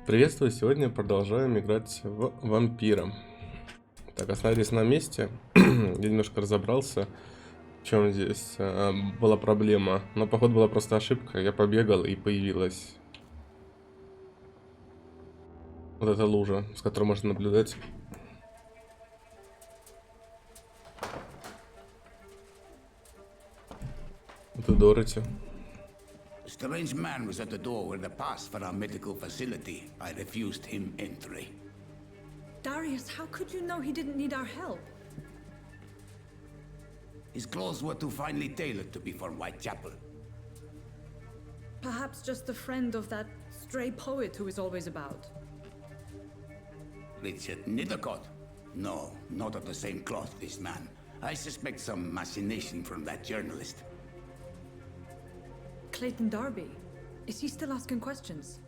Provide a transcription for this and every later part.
Приветствую, сегодня продолжаем играть в вампира. Так, остановились на месте. Я немножко разобрался, в чем здесь была проблема. Но походу была просто ошибка. Я побегал и появилась вот эта лужа, с которой можно наблюдать. Это Дороти. A strange man was at the door with a pass for our medical facility. I refused him entry. Darius, how could you know he didn't need our help? His clothes were too finely tailored to be for Whitechapel. Perhaps just a friend of that stray poet who is always about. Richard Nithercott? No, not of the same cloth, this man. I suspect some machination from that journalist. Clayton Darby. Is he still asking questions?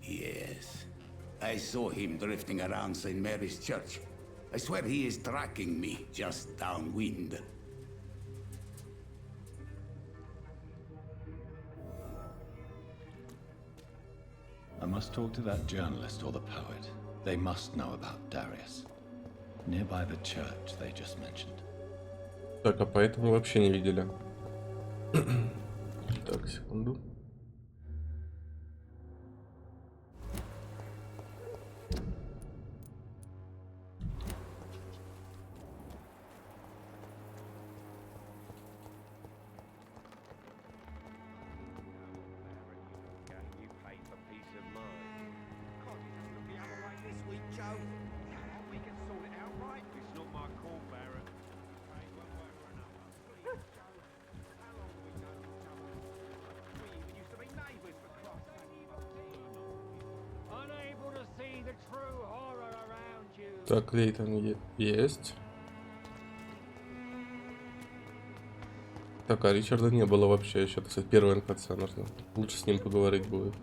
Yes. I saw him drifting around St. Mary's Church. I swear he is tracking me just downwind. I must talk to that journalist or the poet. They must know about Darius. Nearby the church they just mentioned. Так, а поэтому вообще не видели. Так, секунду. Так, Клейтон есть. Так, а Ричарда не было вообще еще. Кстати, первый НПЦ нужно. Лучше с ним поговорить будет.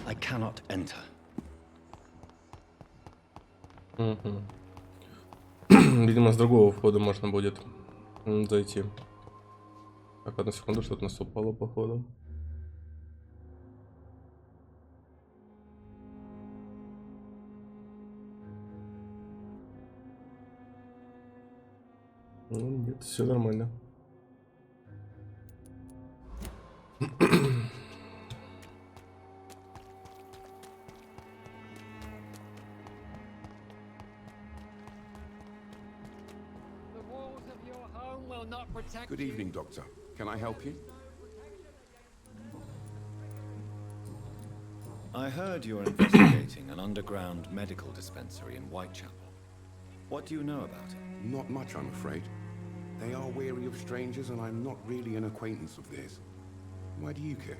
I cannot enter. Угу. Видимо, с другого входа можно будет зайти. Так, одну секунду, что-то нас упало, походу. Ну, нет, все нормально. Good evening, Doctor. Can I help you? I heard you're investigating an underground medical dispensary in Whitechapel. What do you know about it? Not much, I'm afraid. They are wary of strangers, and I'm not really an acquaintance of theirs. Why do you care?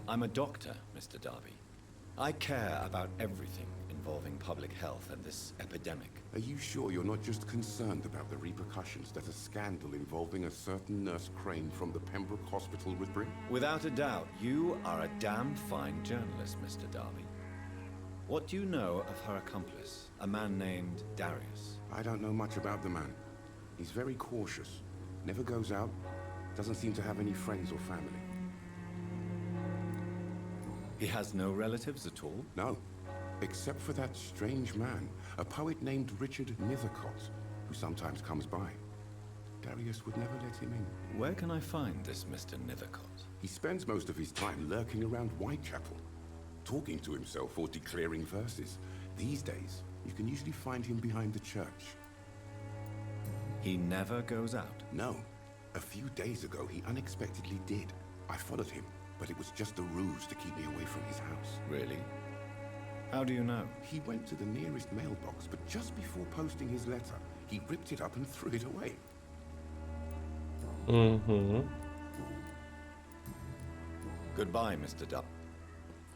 I'm a doctor, Mr. Darby. I care about everything involving public health and this epidemic. Are you sure you're not just concerned about the repercussions that a scandal involving a certain nurse Crane from the Pembroke Hospital would bring? Without a doubt, you are a damn fine journalist, Mr. Darby. What do you know of her accomplice, a man named Darius? I don't know much about the man. He's very cautious, never goes out, doesn't seem to have any friends or family. He has no relatives at all? No, except for that strange man, a poet named Richard Nithercott, who sometimes comes by. Darius would never let him in. Where can I find this Mr. Nithercott? He spends most of his time lurking around Whitechapel, talking to himself or declaring verses. These days, you can usually find him behind the church. He never goes out? No. A few days ago, he unexpectedly did. I followed him, but it was just a ruse to keep me away from his house. Really? How do you know? He went to the nearest mailbox, but just before posting his letter, he ripped it up and threw it away. Угу. Goodbye, Mr. Dubb.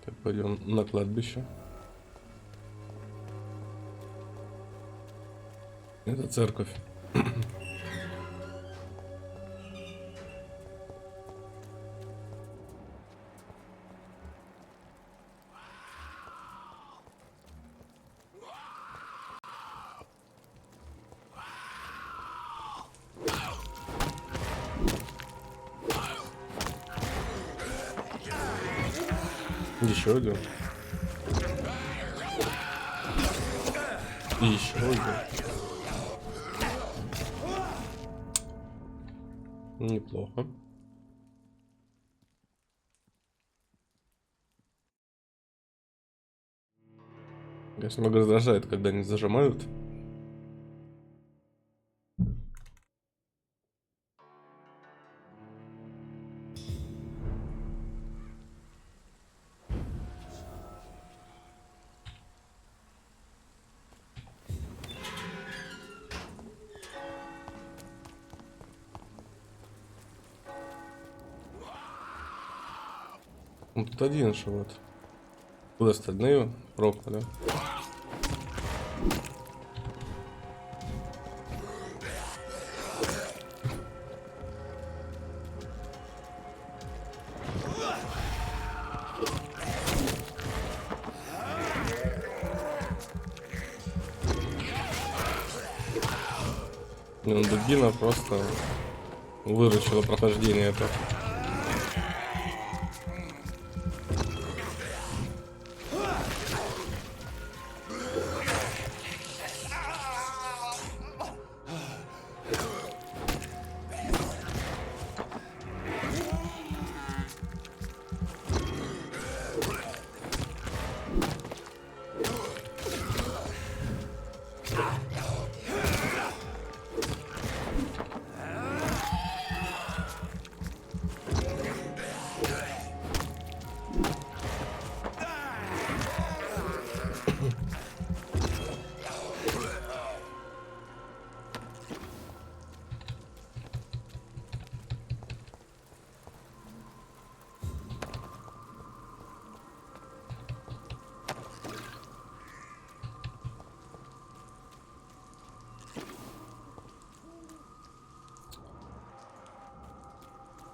Так, пойдем на кладбище. Это церковь. Еще один. И еще один. Неплохо. Конечно, много раздражает, когда они зажимают. Ну, тут один же вот. Куда остальные пропали? Ну, дубина просто выручила прохождение это.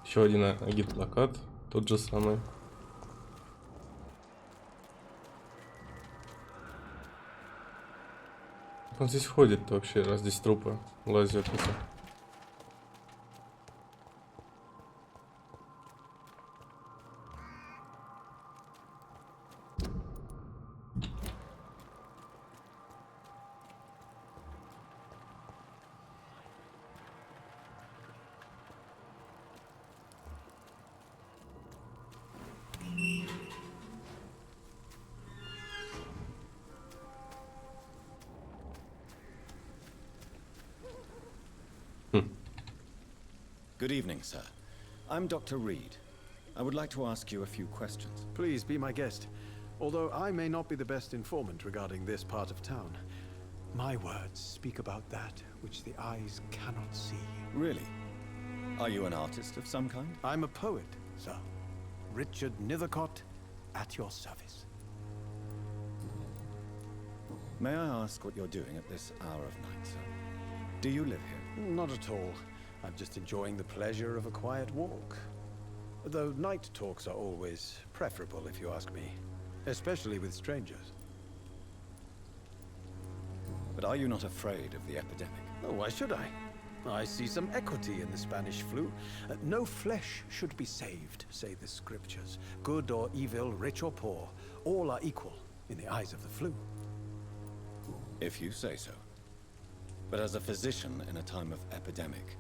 Еще один агит-плакат, тот же самый. Он здесь ходит вообще, раз здесь трупы лазят. Good evening, sir. I'm Dr. Reed. I would like to ask you a few questions. Please be my guest. Although I may not be the best informant regarding this part of town, my words speak about that which the eyes cannot see. Really? Are you an artist of some kind? I'm a poet, sir. Richard Nethercott, at your service. May I ask what you're doing at this hour of night, sir? Do you live here? Not at all. I'm just enjoying the pleasure of a quiet walk. Though night talks are always preferable, if you ask me. Especially with strangers. But are you not afraid of the epidemic? Oh, why should I? I see some equity in the Spanish flu. No flesh should be saved, say the scriptures. Good or evil, rich or poor, all are equal in the eyes of the flu. If you say so. But as a physician in a time of epidemic,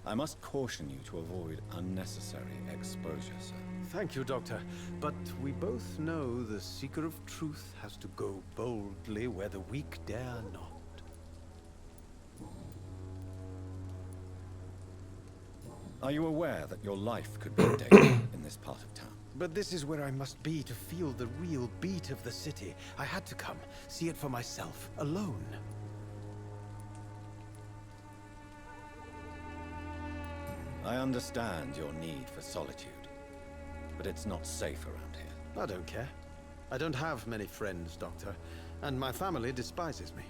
I must caution you to avoid unnecessary exposure, sir. Thank you, Doctor. But we both know the seeker of truth has to go boldly where the weak dare not. Are you aware that your life could be in danger in this part of town? But this is where I must be to feel the real beat of the city. I had to come, see it for myself, alone. I understand your need for solitude, but it's not safe around here. I don't care. I don't have many friends, Doctor, and my family despises me.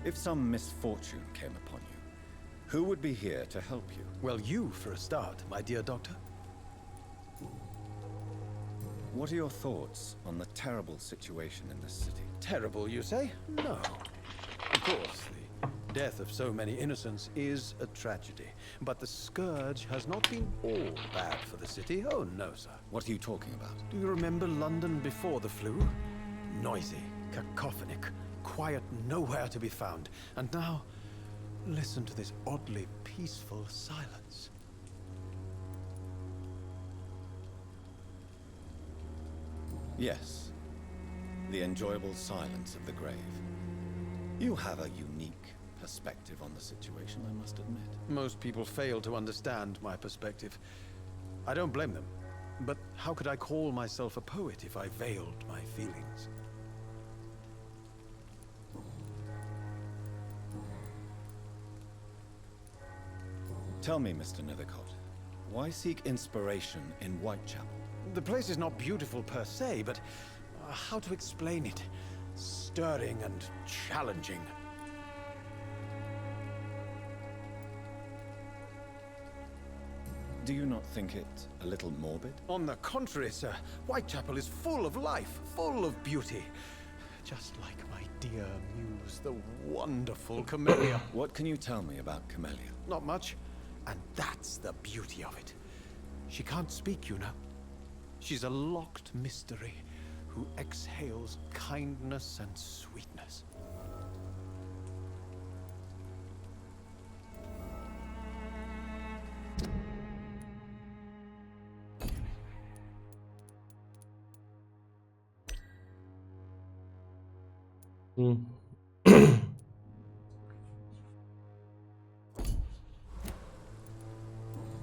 If some misfortune came upon you, who would be here to help you? Well, you for a start, my dear Doctor. What are your thoughts on the terrible situation in this city? Terrible, you say? No. Of course, the death of so many innocents is a tragedy. But the scourge has not been all bad for the city. Oh, no, sir. What are you talking about? Do you remember London before the flu? Noisy, cacophonic, quiet nowhere to be found. And now, listen to this oddly peaceful silence. Yes. The enjoyable silence of the grave. You have a unique perspective on the situation, I must admit. Most people fail to understand my perspective. I don't blame them. But how could I call myself a poet if I veiled my feelings? Tell me, Mr. Nethercott, why seek inspiration in Whitechapel? The place is not beautiful per se, but how to explain it? Stirring and challenging. Do you not think it a little morbid? On the contrary, sir, Whitechapel is full of life, full of beauty. Just like my dear muse, the wonderful Camellia. What can you tell me about Camellia? Not much, and that's the beauty of it. She can't speak, you know. She's a locked mystery who exhales kindness and sweetness.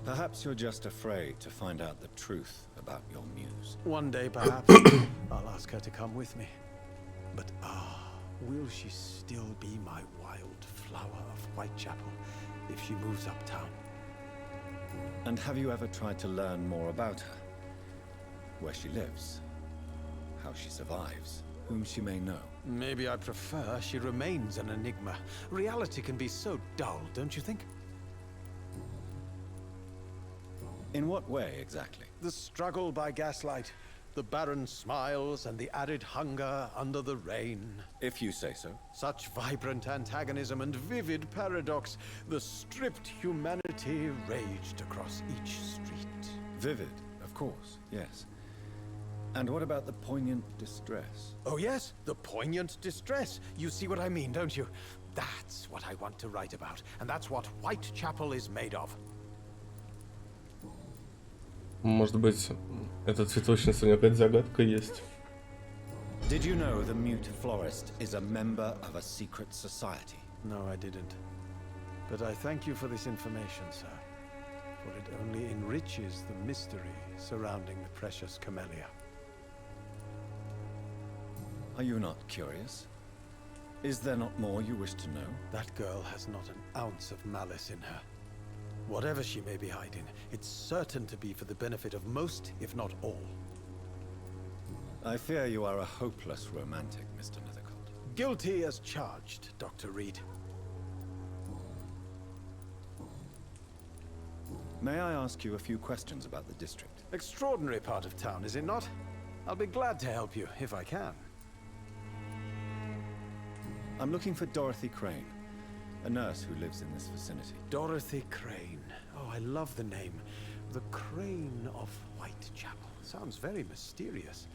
Perhaps you're just afraid to find out the truth about your muse. One day, perhaps, I'll ask her to come with me. But will she still be my wild flower of Whitechapel if she moves uptown? And have you ever tried to learn more about her? Where she lives? How she survives? Whom she may know? Maybe I prefer she remains an enigma. Reality can be so dull, don't you think? In what way, exactly? The struggle by gaslight, the barren smiles and the added hunger under the rain. If you say so. Such vibrant antagonism and vivid paradox. The stripped humanity raged across each street. Vivid, of course, yes. And what about the poignant distress? Oh yes, the poignant distress. You see what I mean, don't you? That's what I want to write about, and that's what Whitechapel is made of. Может быть, эта цветочница у нее какая-то загадка есть. Did you know the mute florist is a member of a secret society? No, I didn't. But I thank you for this information, sir. For it only enriches the mystery surrounding the precious Camellia. Are you not curious? Is there not more you wish to know? That girl has not an ounce of malice in her. Whatever she may be hiding, it's certain to be for the benefit of most, if not all. I fear you are a hopeless romantic, Mr. Nethercott. Guilty as charged, Dr. Reed. May I ask you a few questions about the district? Extraordinary part of town, is it not? I'll be glad to help you, if I can. I'm looking for Dorothy Crane, a nurse who lives in this vicinity. Dorothy Crane. Oh, I love the name. The Crane of Whitechapel. Sounds very mysterious.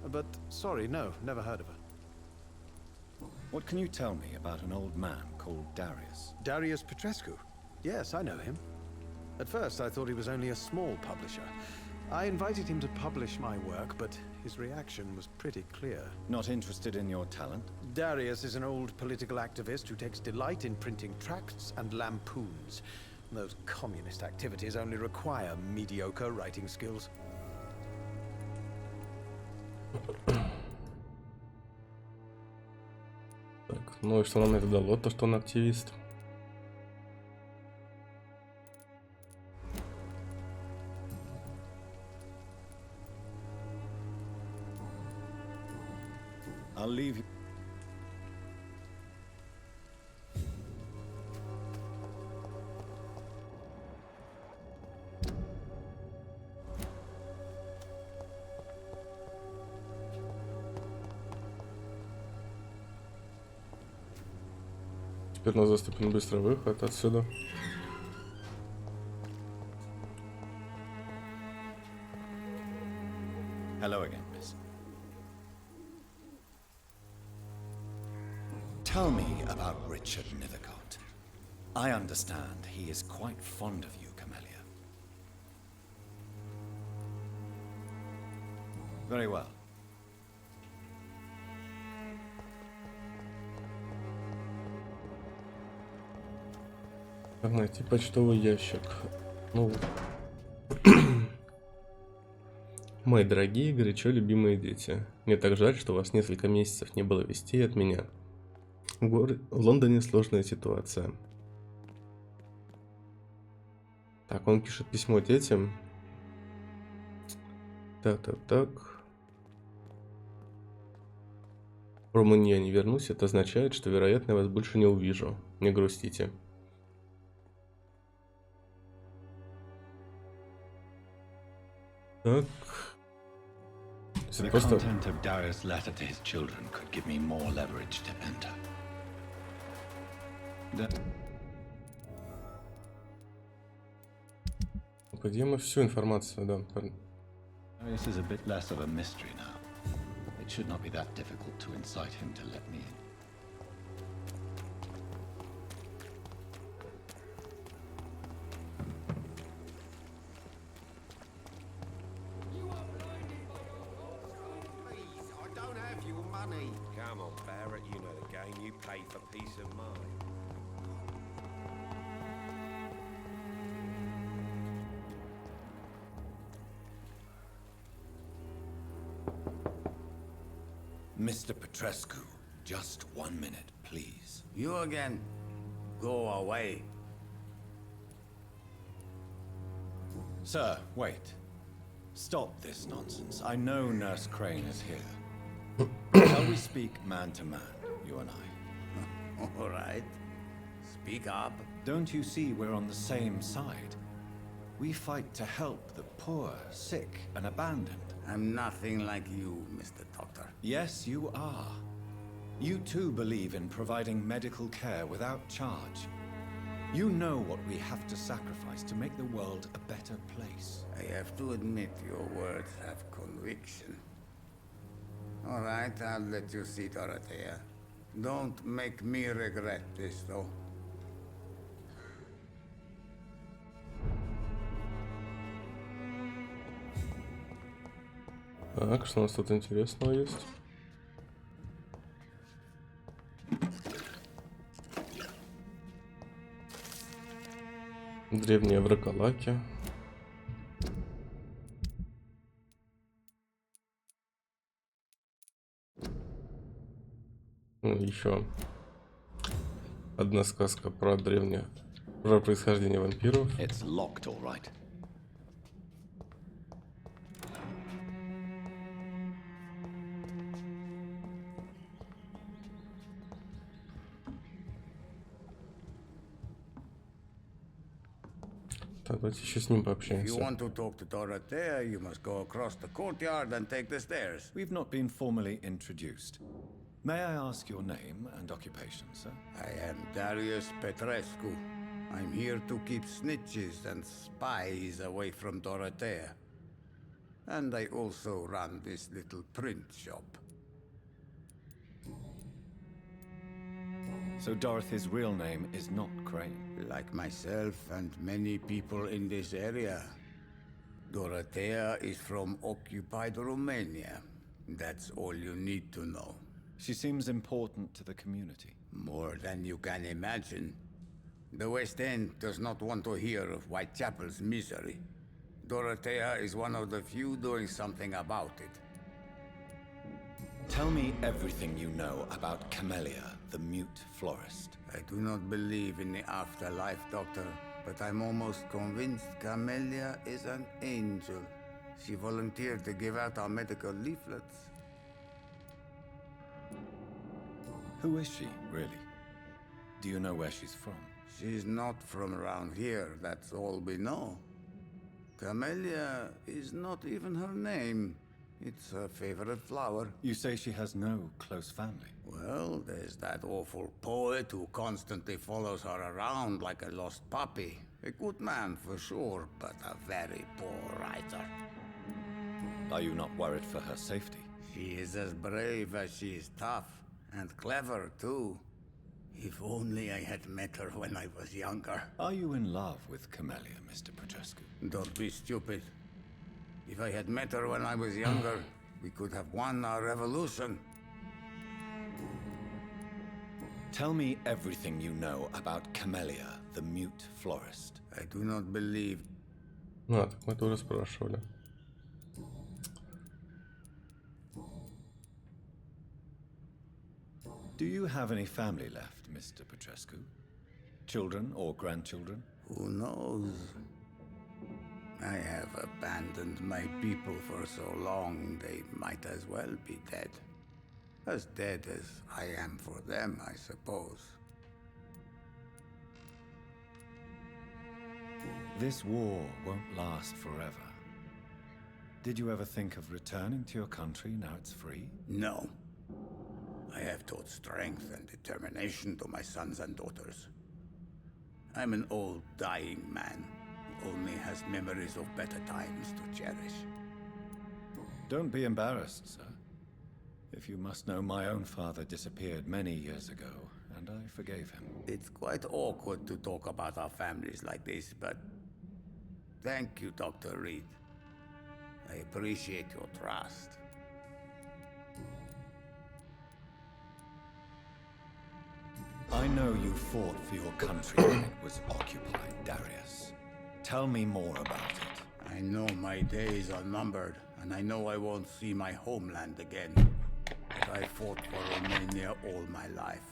But, sorry, no, never heard of her. What can you tell me about an old man called Darius? Darius Petrescu. Yes, I know him. At first, I thought he was only a small publisher. I invited him to publish my work, but his reaction was pretty clear. Not interested in your talent? Darius is an old political activist who takes delight in printing tracts and lampoons. Those communist activities only require mediocre writing skills. Так, ну и что нам это дало? То, что он активист. I'll leave you. Теперь у нас доступен быстрый выход отсюда. Hello again, miss. Tell me about Richard Nethercott. I understand he is quite fond of you, Camellia. Very well. Как найти почтовый ящик? Ну, мои дорогие, горячо любимые дети, мне так жаль, что у вас несколько месяцев не было вестей от меня. В Лондоне сложная ситуация. Так, он пишет письмо детям. Так. В Румынию я не вернусь, это означает, что, вероятно, я вас больше не увижу. Не грустите. Так. The Просто... content of Darius' letter to his children could give me more leverage to enter. Необходимо всю информацию, да. Darius is a bit less of a mystery now. It should not be that difficult to incite him to let me in. Come on, Barrett, you know the game. You pay for peace of mind. Mr. Petrescu, just 1 minute, please. You again? Go away. Sir, wait. Stop this nonsense. I know Nurse Crane is here. Shall we speak man to man, you and I? All right. Speak up. Don't you see we're on the same side? We fight to help the poor, sick, and abandoned. I'm nothing like you, Mr. Doctor. Yes, you are. You too believe in providing medical care without charge. You know what we have to sacrifice to make the world a better place. I have to admit your words have conviction. All right, I'll let you see Dorothea. Don't make me regret this, though. Так, что у нас тут интересного есть? Древние враколаки. Ну, еще одна сказка про про происхождение вампиров. It's locked, all right. Так, давайте еще с ним If you пообщаемся. want to talk to Dorothea, you must go across the courtyard and take the stairs. We've not been formally introduced. May I ask your name and occupation, sir? I am Darius Petrescu. I'm here to keep snitches and spies away from Dorothea. And I also run this little print shop. So Dorothy's real name is not Crane. Like myself and many people in this area, Dorothea is from occupied Romania. That's all you need to know. She seems important to the community. More than you can imagine. The West End does not want to hear of Whitechapel's misery. Dorothea is one of the few doing something about it. Tell me everything you know about Camellia, the mute florist. I do not believe in the afterlife, Doctor, but I'm almost convinced Camellia is an angel. She volunteered to give out our medical leaflets. Who is she, really? Do you know where she's from? She's not from around here, that's all we know. Camellia is not even her name. It's her favorite flower. You say she has no close family. Well, there's that awful poet who constantly follows her around like a lost puppy. A good man for sure, but a very poor writer. Are you not worried for her safety? She is as brave as she is tough, and clever too. If only I had met her when I was younger. Are you in love with Camellia, Mr. Protescu? Don't be stupid. If I had met her when I was younger, we could have won our revolution. Tell me everything you know about Camellia, the mute florist. I do not believe. А, так мы тоже спрашивали. Do you have any family left, Mr. Petrescu? Children or grandchildren? Who knows? I have abandoned my people for so long, they might as well be dead. As dead as I am for them, I suppose. This war won't last forever. Did you ever think of returning to your country now it's free? No. I have taught strength and determination to my sons and daughters. I'm an old, dying man who only has memories of better times to cherish. Don't be embarrassed, sir. If you must know, my own father disappeared many years ago, and I forgave him. It's quite awkward to talk about our families like this, but thank you, Dr. Reed. I appreciate your trust. I know you fought for your country when it was occupied, Darius. Tell me more about it. I know my days are numbered, and I know I won't see my homeland again. But I fought for Romania all my life,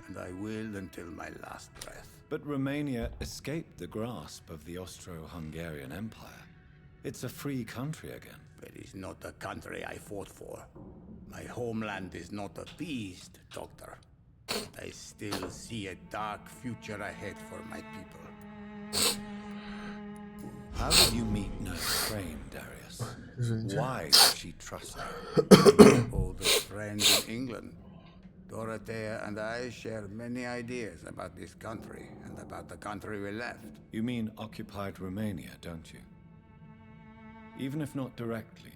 and I will until my last breath. But Romania escaped the grasp of the Austro-Hungarian Empire. It's a free country again. But it's not the country I fought for. My homeland is not appeased, Doctor. But I still see a dark future ahead for my people. How did you meet Nurse Crane, Darius? Why did she trust you? My oldest friend in England. Dorothea and I share many ideas about this country and about the country we left. You mean occupied Romania, don't you? Even if not directly,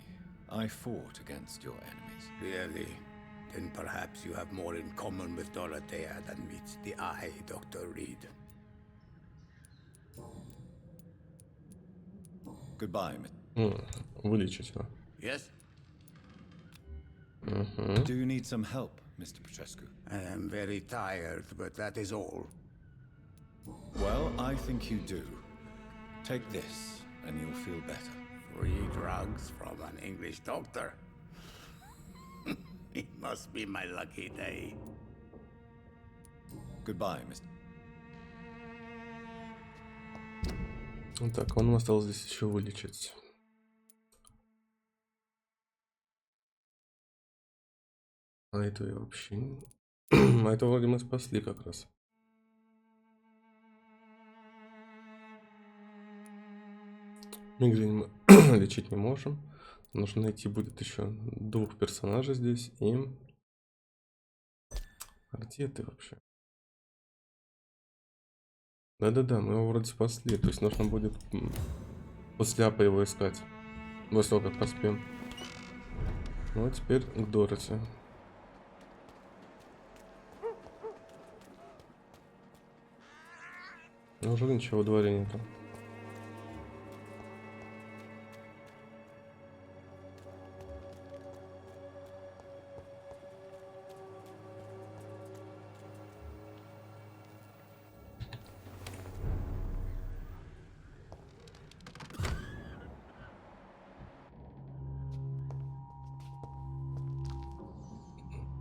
I fought against your enemies. Really? Then perhaps you have more in common with Dorothea than meets the eye, Dr. Reed. Goodbye, Miss. Вылечить его. Yes? Do you need some help, Mr. Petrescu? I am very tired, but that is all. Well, I think you do. Take this, and you'll feel better. Free drugs from an English doctor. It must be my lucky day. Goodbye, Mr. Вот так, он осталось здесь еще вылечить. А это я вообще... А это вроде мы спасли как раз. Мигрень мы лечить не можем. Нужно найти будет еще двух персонажей здесь. И... А где ты вообще? Да-да-да, мы его вроде спасли. То есть нужно будет после апа его искать. После того, как поспим. Ну а теперь к Дороти. Неужели ничего во дворе нету?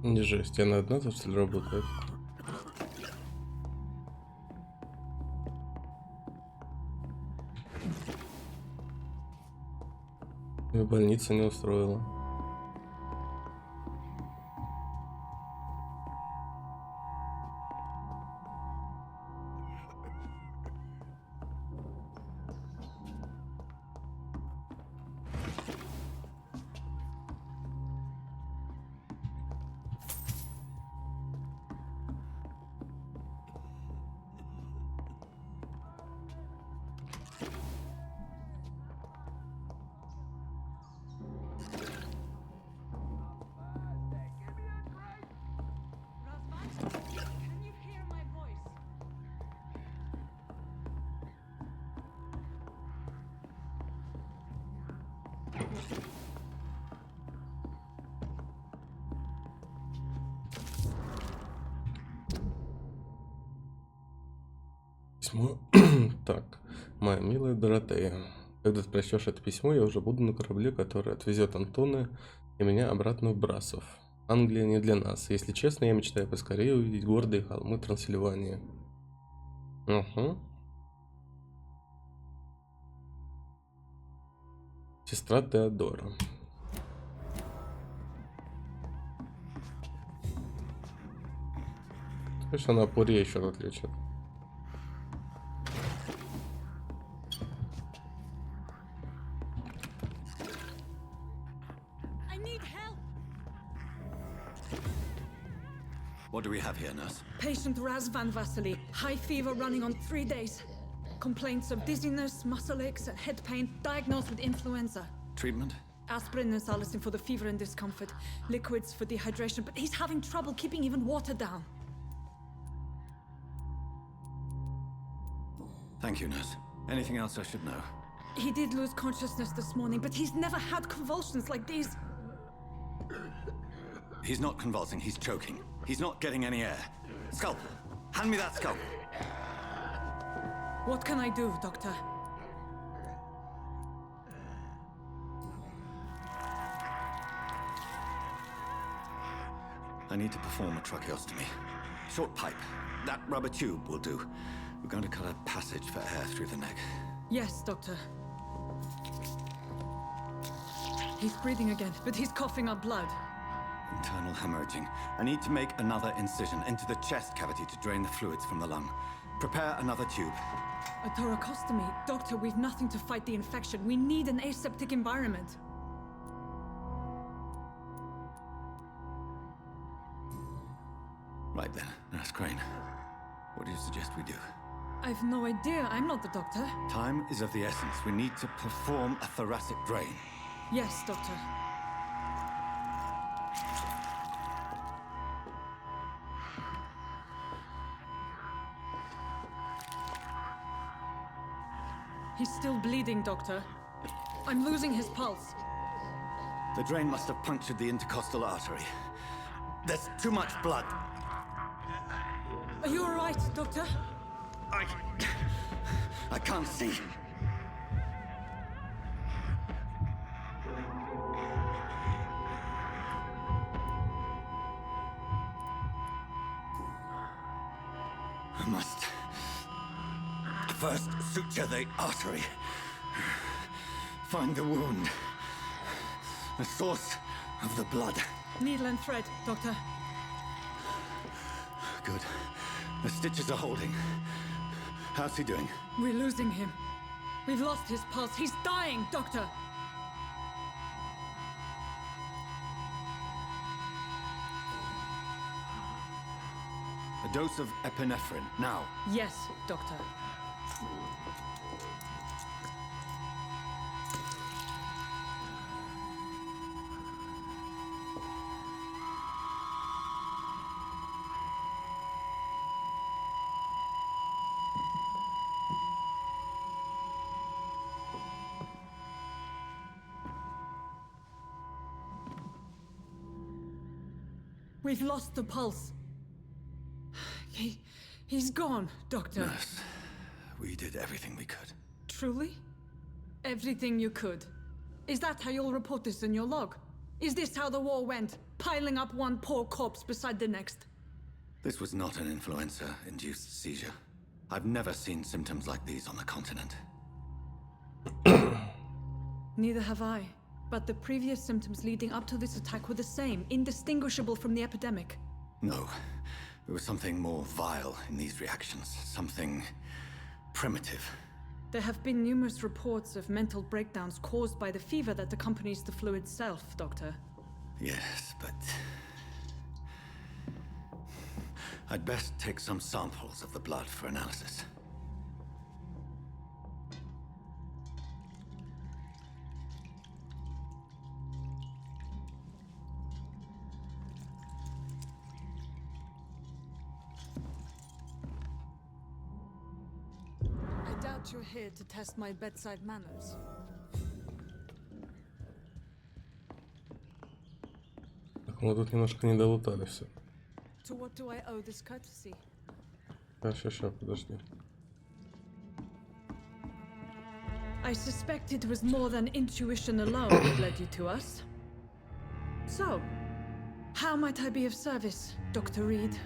Не жесть, она одна тут что ли работает? И больница не устроила. письмо. Так, моя милая Доротея. Когда ты прочтешь это письмо, я уже буду на корабле, который отвезет Антона и меня обратно в Брасов. Англия не для нас. Если честно, я мечтаю поскорее увидеть гордые холмы Трансильвании. Угу. Сестра Теодора. Конечно, она пуре еще тут лечит. What do we have here, nurse? Patient Raz Van Vasily. High fever running on 3 days. Complaints of dizziness, muscle aches, and head pain. Diagnosed with influenza. Treatment? Aspirin and salicin for the fever and discomfort. Liquids for dehydration, but he's having trouble keeping even water down. Thank you, nurse. Anything else I should know? He did lose consciousness this morning, but he's never had convulsions like these. He's not convulsing, he's choking. He's not getting any air. Scalpel! Hand me that scalpel! What can I do, Doctor? I need to perform a tracheostomy. Short pipe. That rubber tube will do. We're going to cut a passage for air through the neck. Yes, Doctor. He's breathing again, but he's coughing up blood. Internal hemorrhaging. I need to make another incision into the chest cavity to drain the fluids from the lung. Prepare another tube. A thoracostomy? Doctor, we've nothing to fight the infection. We need an aseptic environment. Right then, Nurse Crane. What do you suggest we do? I've no idea. I'm not the doctor. Time is of the essence. We need to perform a thoracic drain. Yes, Doctor. He's still bleeding, Doctor. I'm losing his pulse. The drain must have punctured the intercostal artery. There's too much blood. Are you all right, Doctor? I can't see. I must first suture the artery. Find the wound. The source of the blood. Needle and thread, Doctor. Good. The stitches are holding. How's he doing? We're losing him. We've lost his pulse. He's dying, Doctor. A dose of epinephrine, now. Yes, Doctor. We've lost the pulse. He's gone, Doctor. Nurse, we did everything we could. Truly? Everything you could. Is that how you'll report this in your log? Is this how the war went? Piling up one poor corpse beside the next? This was not an influenza-induced seizure. I've never seen symptoms like these on the continent. Neither have I. But the previous symptoms leading up to this attack were the same, indistinguishable from the epidemic. No. There was something more vile in these reactions. Something primitive. There have been numerous reports of mental breakdowns caused by the fever that accompanies the flu itself, Doctor. Yes, but I'd best take some samples of the blood for analysis. You're here to test my bedside manners. Так, мы тут немножко не долутали все. To what do I owe this courtesy? Сейчас, подожди. I suspect it was more than intuition alone that led you to us. So, how might I be of service, Dr. Reed?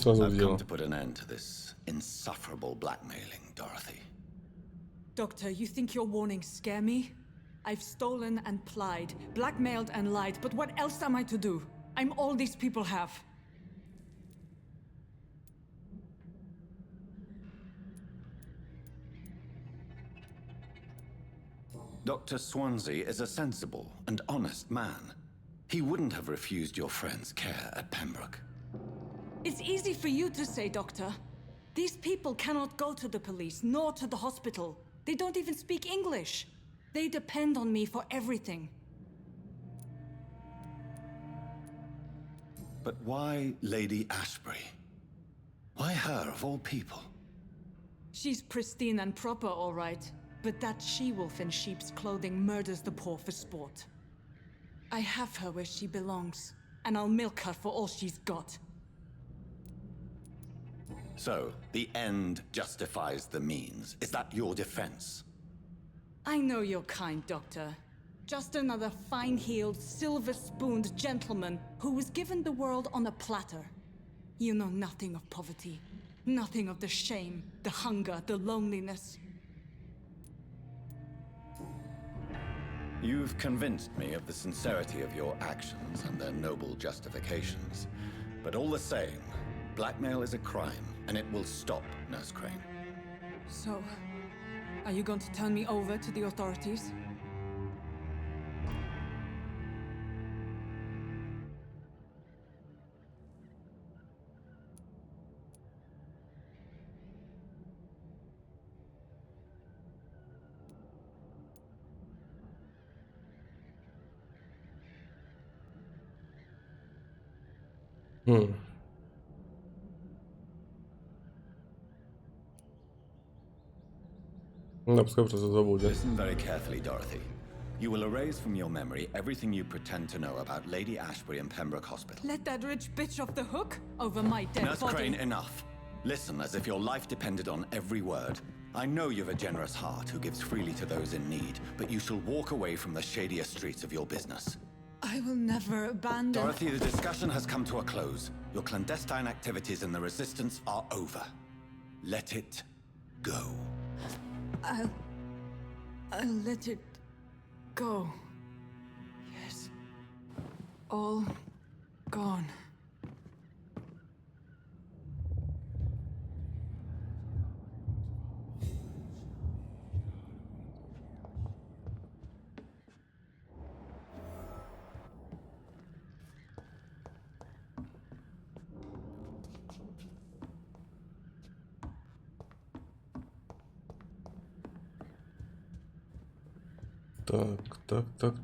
Сразу I've дело. come to put an end to this insufferable blackmailing, Dorothy. Doctor, you think your warnings scare me? I've stolen and plied, blackmailed and lied, but what else am I to do? I'm all these people have. Dr. Swansea is a sensible and honest man. He wouldn't have refused your friend's care at Pembroke. It's easy for you to say, Doctor. These people cannot go to the police, nor to the hospital. They don't even speak English. They depend on me for everything. But why Lady Ashbury? Why her, of all people? She's pristine and proper, all right. But that she-wolf in sheep's clothing murders the poor for sport. I have her where she belongs, and I'll milk her for all she's got. So, the end justifies the means. Is that your defense? I know you're kind, Doctor. Just another fine-heeled, silver-spooned gentleman who was given the world on a platter. You know nothing of poverty. Nothing of the shame, the hunger, the loneliness. You've convinced me of the sincerity of your actions and their noble justifications. But all the same, blackmail is a crime, and it will stop, Nurse Crane. So, are you going to turn me over to the authorities? Да, пускай просто забудет. Listen very carefully, Dorothy. You will erase from your memory everything you pretend to know about Lady Ashbury and Pembroke Hospital. Let that rich bitch off the hook over my dead Nurse body. Crane, enough. Listen as if your life depended on every word. I know you've a generous heart who gives freely to those in need, but you shall walk away from the shadier streets of your business. I will never abandon... Dorothy, the discussion has come to a close. Your clandestine activities in the Resistance are over. Let it go. I'll let it go. Yes. All gone.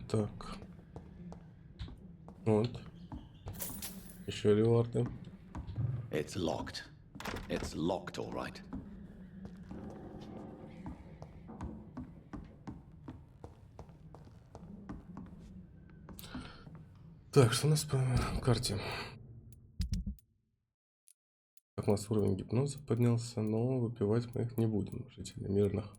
Так. Вот. Еще реварды. It's locked. It's locked, all right. Так, что у нас по карте? Так, у нас уровень гипноза поднялся, но выпивать мы их не будем, жители мирных.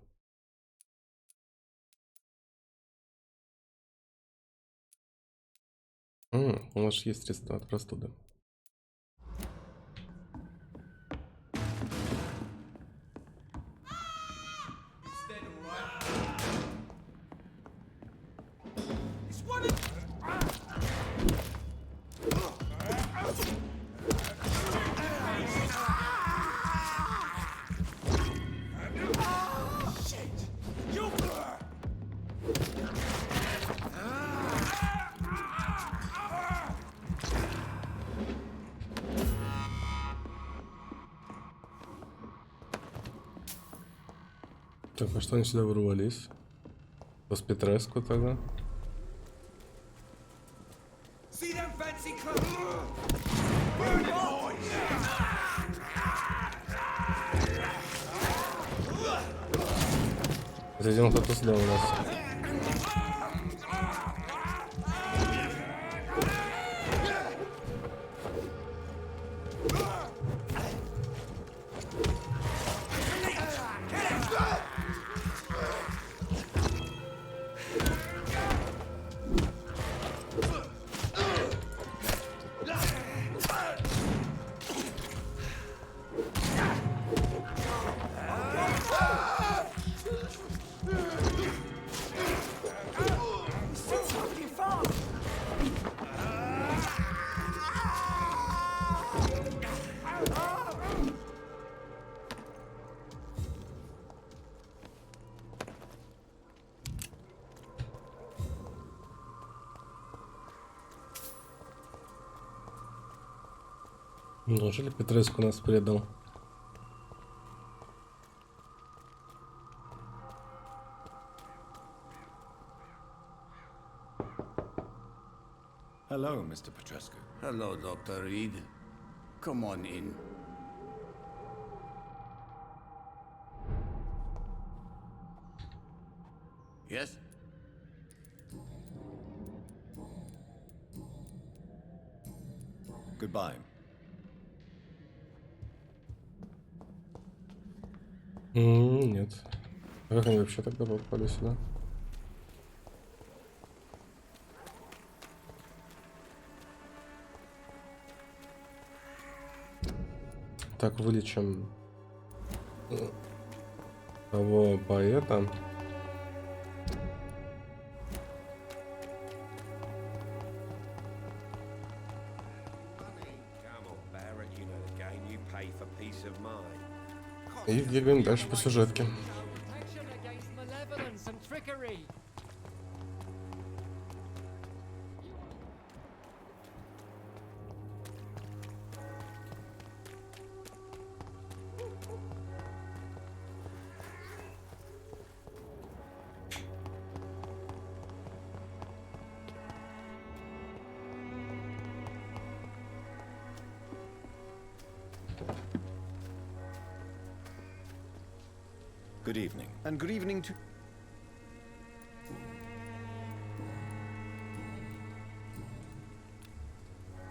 У нас же есть средства от простуды. Так, а что они сюда ворвались? Госпитреску тогда. See them fancy clothes? Burn it, boys! Зайдем кто-то сюда у нас. Неужели Петреску нас предал? Hello, Mr. Petrescu. Hello, Dr. Reed. Come on in. Yes? Goodbye. Нет. А как они вообще тогда попали сюда? Так, вылечим того поэта. И двигаем дальше по сюжетке. Good evening. And good evening to...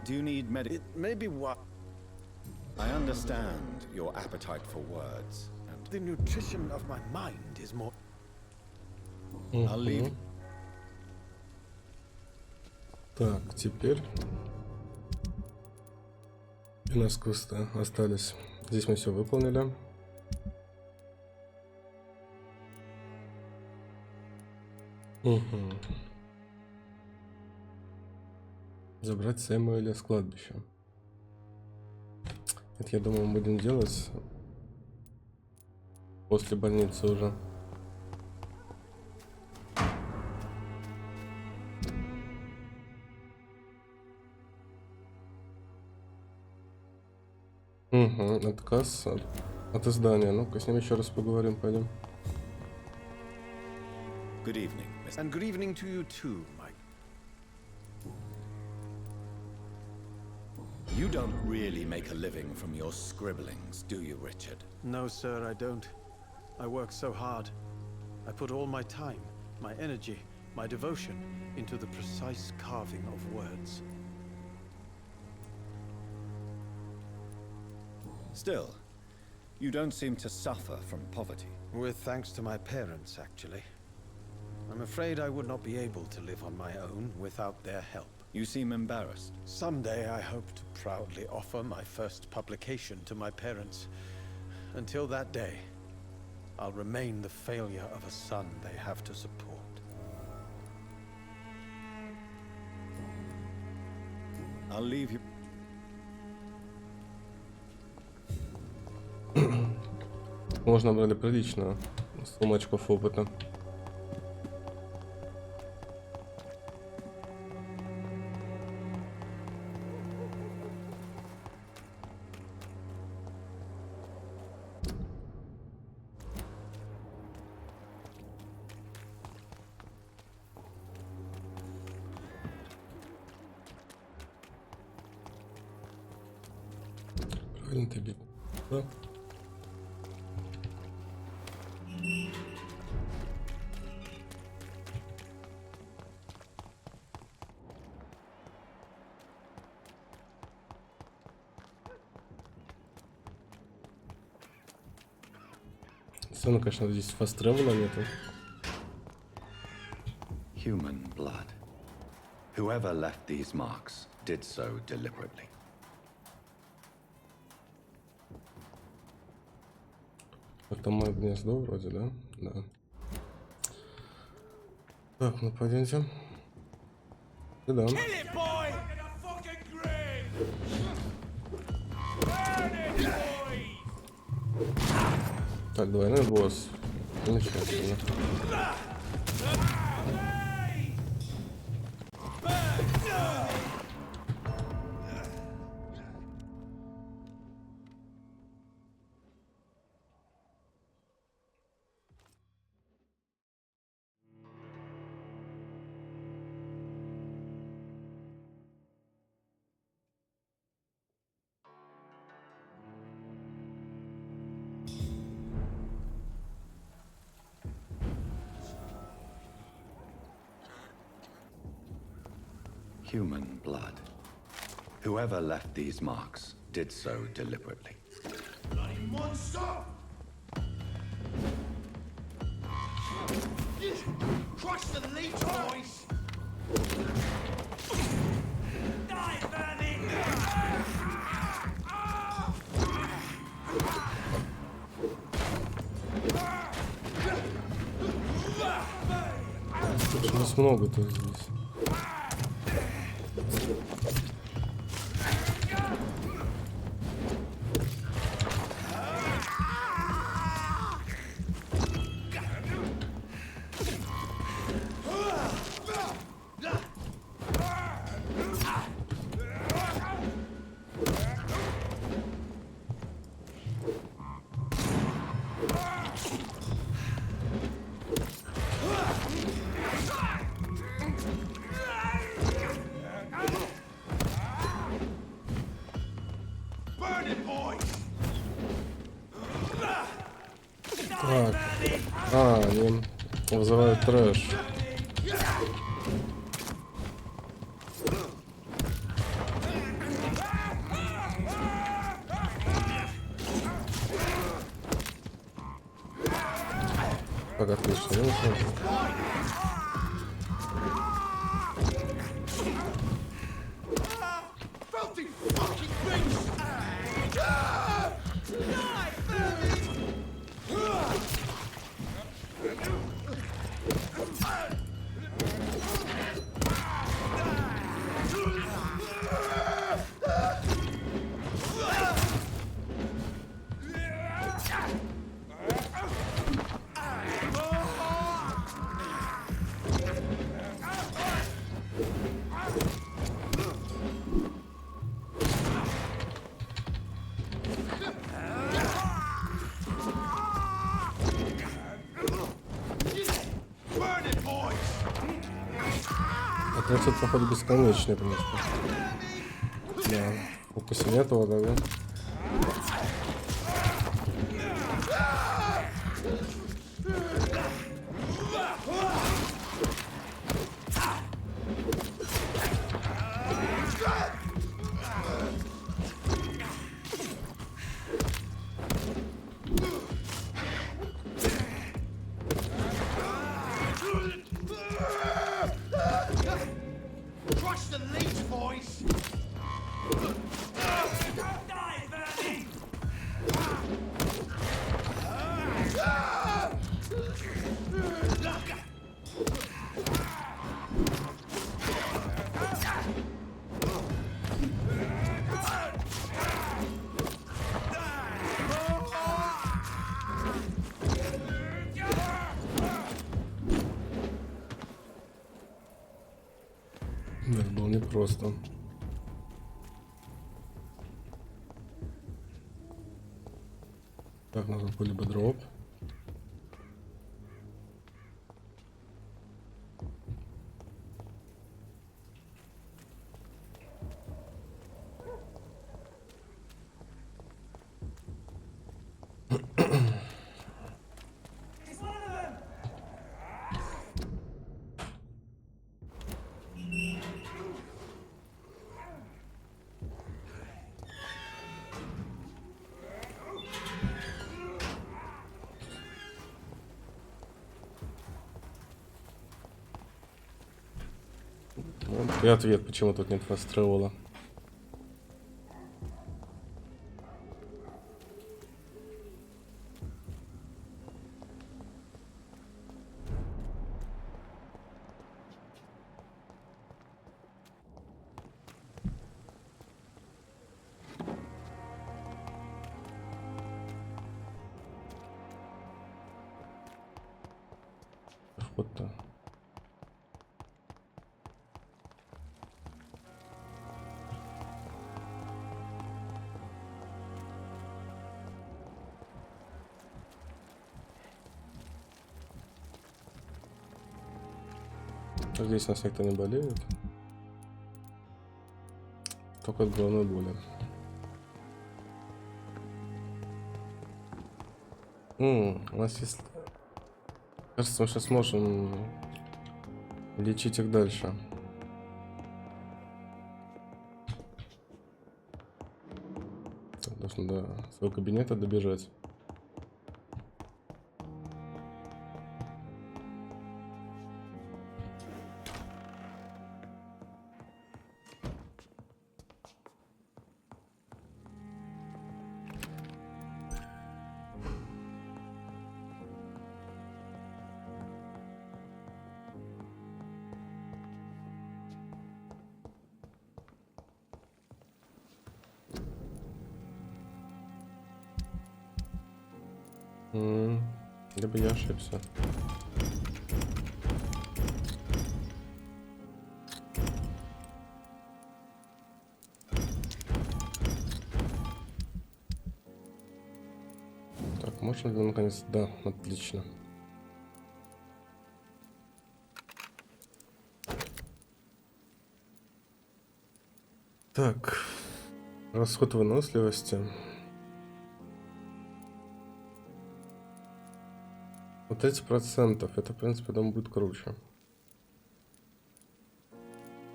Do you need It may be what... I understand your appetite for words, and The nutrition of my mind is more... I'll leave. Так, теперь у нас квесты остались. Здесь мы все выполнили. Забрать Сэмуэля с кладбища. Это, я думаю, мы будем делать после больницы уже. Отказ от издания. Ну-ка, с ним еще раз поговорим, пойдем. Good evening, Mr. And good evening to you too, Mike. You don't really make a living from your scribblings, do you, Richard? No, sir, I don't. I work so hard. I put all my time, my energy, my devotion into the precise carving of words. Still, you don't seem to suffer from poverty. With thanks to my parents, actually. I'm afraid I would not be able to live on my own without their help. You seem embarrassed. Someday I hope to proudly offer my first publication to my parents. Until that day, I'll remain the failure of a son they have to support. I'll leave you. Можно брали прилично сумму очков опыта. Правильно ты бил? Да. Странно, конечно, здесь фаст-тревела нету. Human blood. Whoever left these marks did so deliberately. Это мое гнездо вроде, да? Да. Так, ну пойдемте. Сюда. Kill it, boy! Get a fucking grave! Burn it, boy! Так, двойной босс. Замечательно. Human blood. Whoever left these marks did so deliberately. Bloody monster! Crush the leech, boys! Die, vermin! У нас много-то здесь. Так. Они вызывают трэш. Так, отлично. Это, походу, бесконечный, в принципе. Да. Вот после этого, да. Crush the leech, boys! Die, vermin! Да, было непросто. Так, нужно либо дроп. И ответ, почему тут нет фастрола. Вход-то. Здесь у нас никто не болеет. Только от головной боли. У нас есть... Кажется, мы сейчас можем лечить их дальше. Так, должен до своего кабинета добежать. Либо я ошибся. Так, можно ли наконец? Да, отлично. Так, расход выносливости. Вот 30%, это, в принципе, дом будет круче.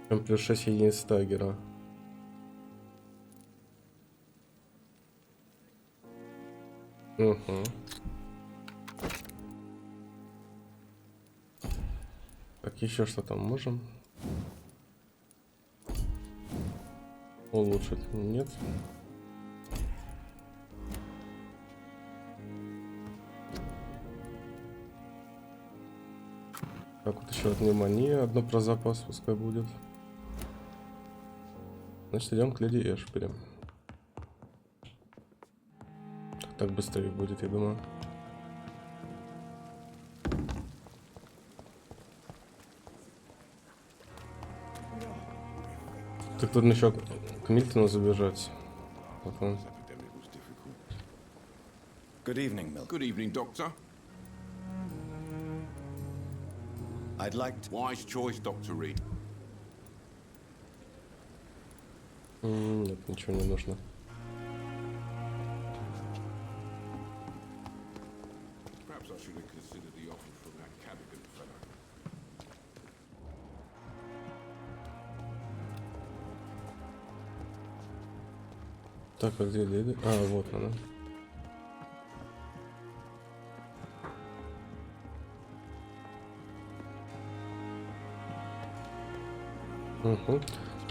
Чем плюс 6 единиц тагера. Угу. Так, еще что там можем? Улучшить? Нет. Так, вот еще от внимания одно про запас пускай будет. Значит, идем к леди Эшбери. Так быстрее будет, я думаю. Так тут еще к Мильтону забежать. Вот он. Good evening, Milk. Good evening, Doctor. I'd like to... Wise choice, Dr. Reed. Нет, ничего не нужно. Perhaps I should have considered the offer from that Cadogan fellow. Так, а где леди? А, вот она. Угу.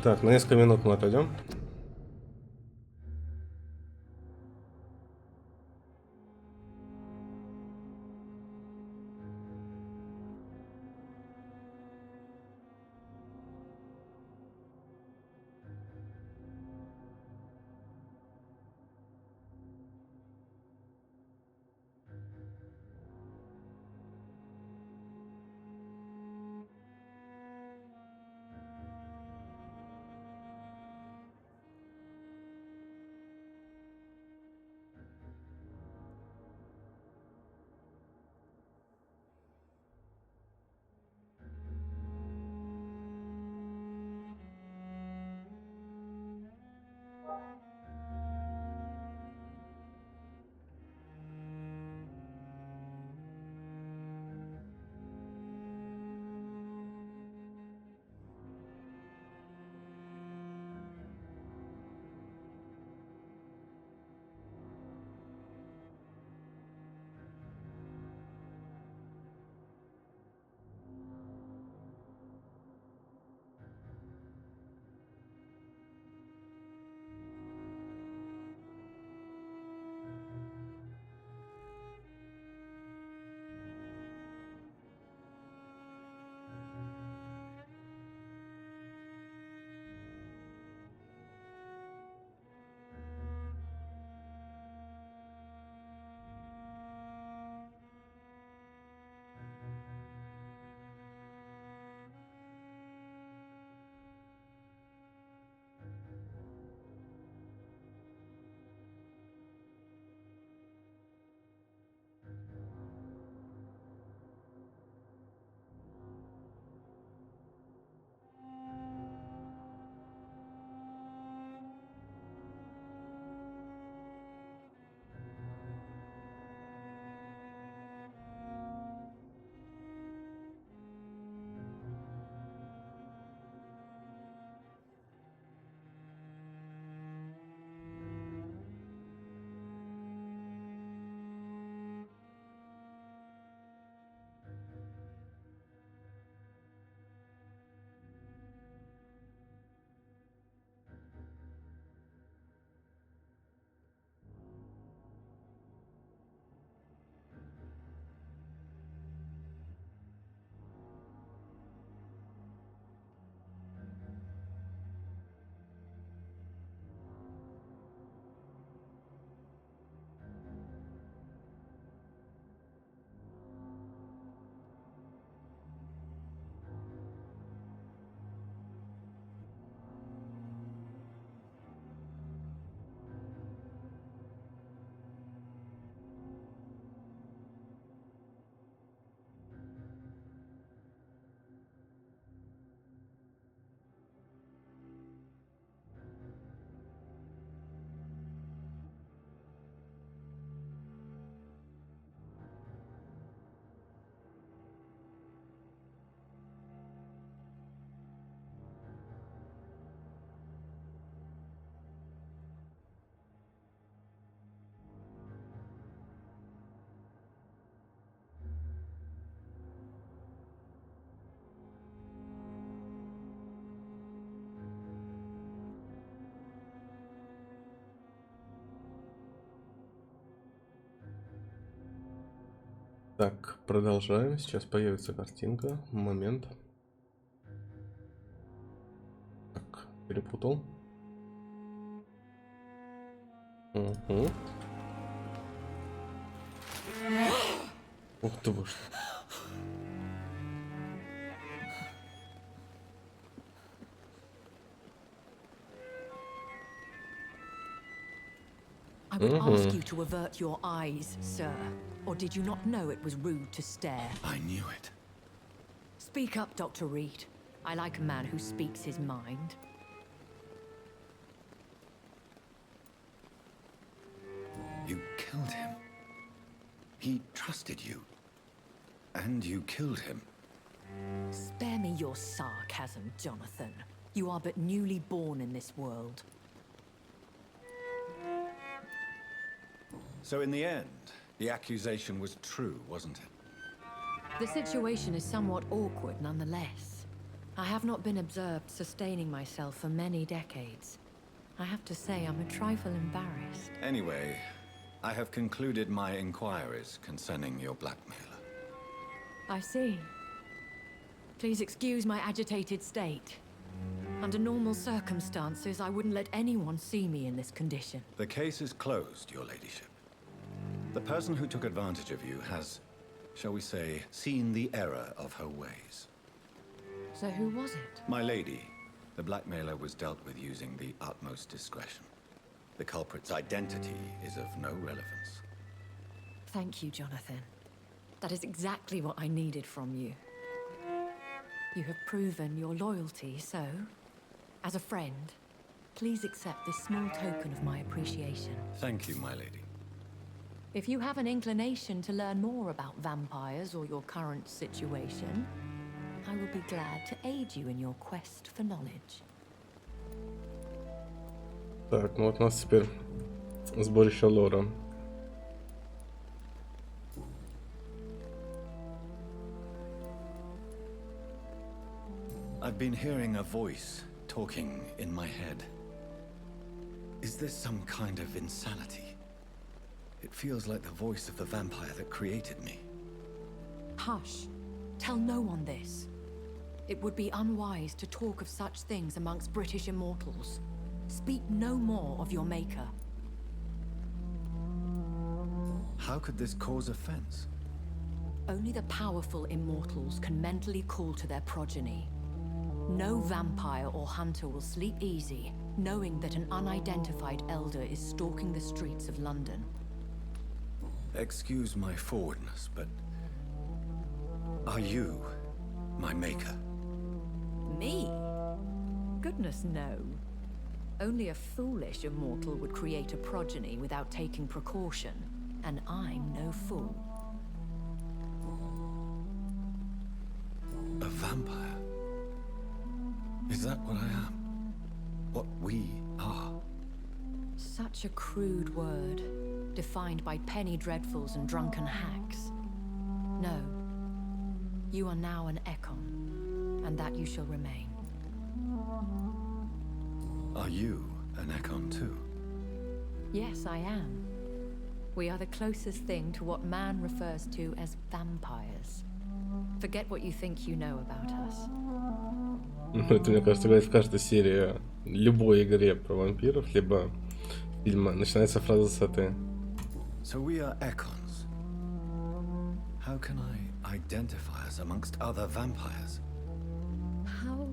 Так, на несколько минут мы отойдем. Так, продолжаем. Сейчас появится картинка. Момент. Так, перепутал. Угу. Ух ты, вы что. I would ask you to avert your eyes, sir. Or did you not know it was rude to stare? I knew it. Speak up, Dr. Reed. I like a man who speaks his mind. You killed him. He trusted you. And you killed him. Spare me your sarcasm, Jonathan. You are but newly born in this world. So in the end, the accusation was true, wasn't it? The situation is somewhat awkward nonetheless. I have not been observed sustaining myself for many decades. I have to say I'm a trifle embarrassed. Anyway, I have concluded my inquiries concerning your blackmailer. I see. Please excuse my agitated state. Under normal circumstances, I wouldn't let anyone see me in this condition. The case is closed, your ladyship. The person who took advantage of you has, shall we say, seen the error of her ways. So who was it? My lady, the blackmailer was dealt with using the utmost discretion. The culprit's identity is of no relevance. Thank you, Jonathan. That is exactly what I needed from you. You have proven your loyalty, so, as a friend, please accept this small token of my appreciation. Thank you, my lady. If you have an inclination to learn more about vampires or your current situation, I will be glad to aid you in your quest for knowledge. Так, ну вот у нас теперь сборище лора. I've been hearing a voice talking in my head. Is this some kind of insanity? It feels like the voice of the vampire that created me. Hush. Tell no one this. It would be unwise to talk of such things amongst British immortals. Speak no more of your maker. How could this cause offense? Only the powerful immortals can mentally call to their progeny. No vampire or hunter will sleep easy, knowing that an unidentified elder is stalking the streets of London. Excuse my forwardness, but are you my maker? Me? Goodness, no. Only a foolish immortal would create a progeny without taking precaution, and I'm no fool. A vampire? Is that what I am? What we are? Such a crude word, defined by penny dreadfuls and drunken hacks. No. You are now an Ekon, and that you shall remain. Are you an Ekon too? Yes, I am. We are the closest thing to what man refers to as vampires. Forget what you think you know about us. Это, мне кажется, говорит в каждой серии любой игре про вампиров, либо фильма начинается фраза с этой. So we are Ekons. How can I identify us amongst other vampires? How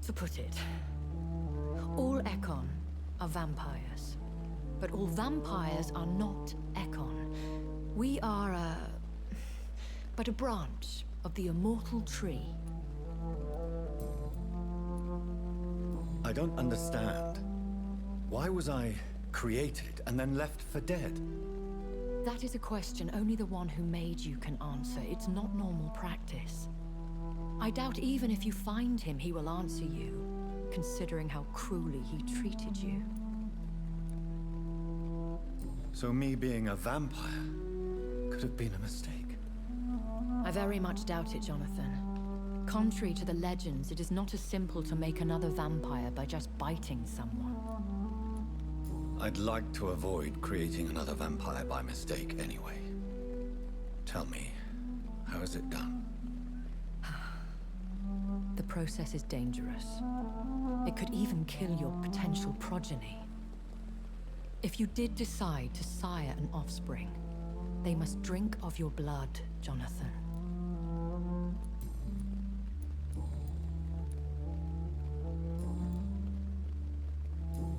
to put it? All Ekon are vampires. But all vampires are not Ekon. We are but a branch of the immortal tree. I don't understand. Why was I created and then left for dead? That is a question only the one who made you can answer. It's not normal practice. I doubt even if you find him, he will answer you, considering how cruelly he treated you. So me being a vampire could have been a mistake. I very much doubt it, Jonathan. Contrary to the legends, it is not as simple to make another vampire by just biting someone. I'd like to avoid creating another vampire by mistake anyway. Tell me, How is it done? The process is dangerous. It could even kill your potential progeny. If you did decide to sire an offspring, they must drink of your blood, Jonathan.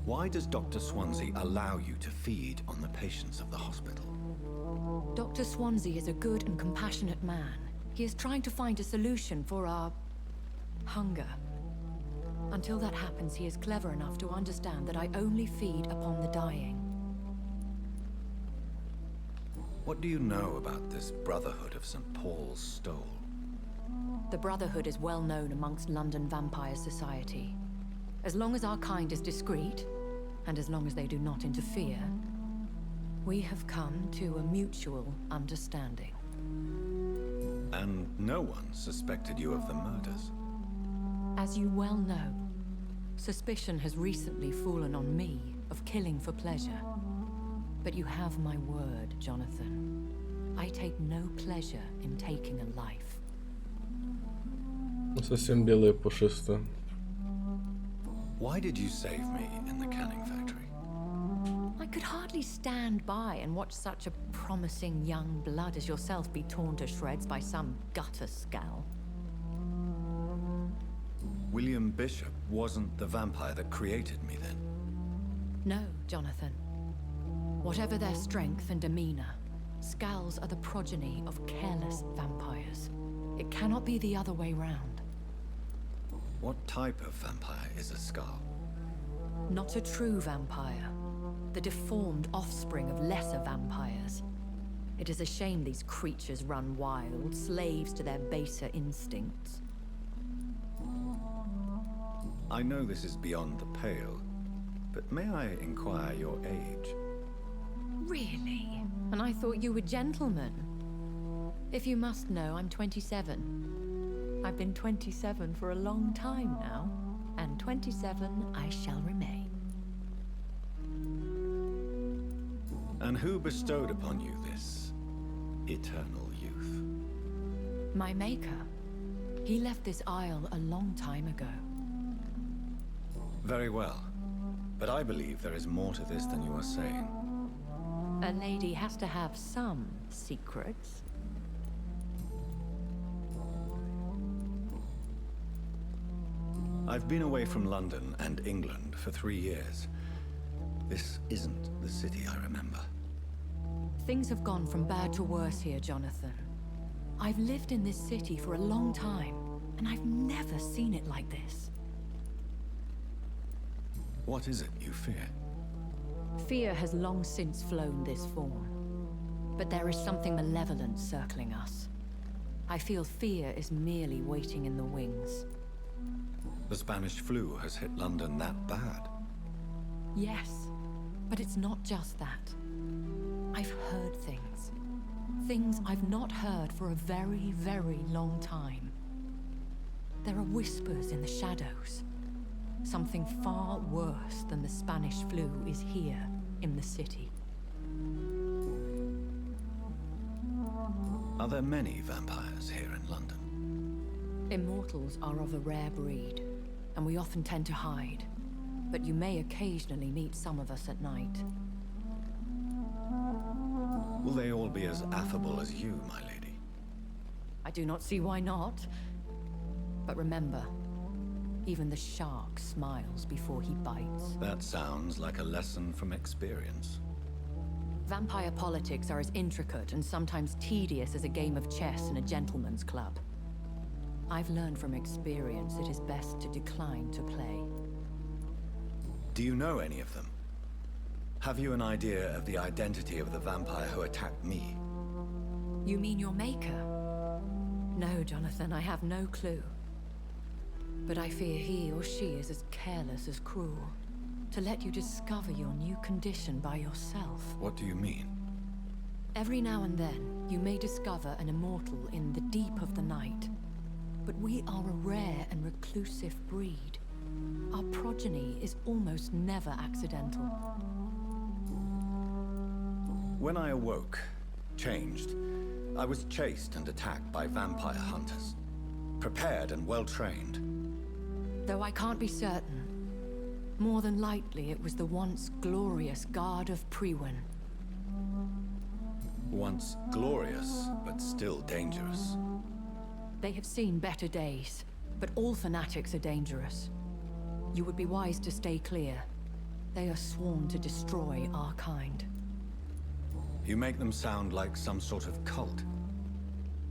Why does Dr. Swansea allow you to feed on the patients of the hospital? Dr. Swansea is a good and compassionate man. He is trying to find a solution for our hunger. Until that happens, he is clever enough to understand that I only feed upon the dying. What do you know about this Brotherhood of St. Paul's Stole? The Brotherhood is well known amongst London vampire society. As long as our kind is discreet, and as long as they do not interfere, we have come to a mutual understanding. And no one suspected you of the murders? As you well know, suspicion has recently fallen on me of killing for pleasure. But you have my word, Jonathan. I take no pleasure in taking a life. Совсем белые пушистые. Why did you save me in the canning factory? I could hardly stand by and watch such a promising young blood as yourself be torn to shreds by some gutter scowl. William Bishop wasn't the vampire that created me then? No, Jonathan. Whatever their strength and demeanor, Scowls are the progeny of careless vampires. It cannot be the other way round. What type of vampire is a Skull? Not a true vampire. The deformed offspring of lesser vampires. It is a shame these creatures run wild, slaves to their baser instincts. I know this is beyond the pale, but may I inquire your age? Really? And I thought you were gentlemen. If you must know, I'm 27. I've been 27 for a long time now, and 27 I shall remain. And who bestowed upon you this eternal youth? My maker. He left this isle a long time ago. Very well, but I believe there is more to this than you are saying. A lady has to have some secrets. I've been away from London and England for 3 years. This isn't the city I remember. Things have gone from bad to worse here, Jonathan. I've lived in this city for a long time, and I've never seen it like this. What is it you fear? Fear has long since flown this form. But there is something malevolent circling us. I feel fear is merely waiting in the wings. The Spanish flu has hit London that bad. Yes, but it's not just that. I've heard things. Things I've not heard for a very, very long time. There are whispers in the shadows. Something far worse than the Spanish flu is here in the city. Are there many vampires here in London? Immortals are of a rare breed, and we often tend to hide. But you may occasionally meet some of us at night. Will they all be as affable as you, my lady? I do not see why not. But remember, even the shark smiles before he bites. That sounds like a lesson from experience. Vampire politics are as intricate and sometimes tedious as a game of chess in a gentleman's club. I've learned from experience it is best to decline to play. Do you know any of them? Have you an idea of the identity of the vampire who attacked me? You mean your maker? No, Jonathan, I have no clue. But I fear he or she is as careless as cruel. To let you discover your new condition by yourself. What do you mean? Every now and then, you may discover an immortal in the deep of the night. But we are a rare and reclusive breed. Our progeny is almost never accidental. When I awoke, changed, I was chased and attacked by vampire hunters. Prepared and well-trained. Though I can't be certain, more than likely it was the once glorious Guard of Prewin. Once glorious, but still dangerous. They have seen better days, but all fanatics are dangerous. You would be wise to stay clear. They are sworn to destroy our kind. You make them sound like some sort of cult.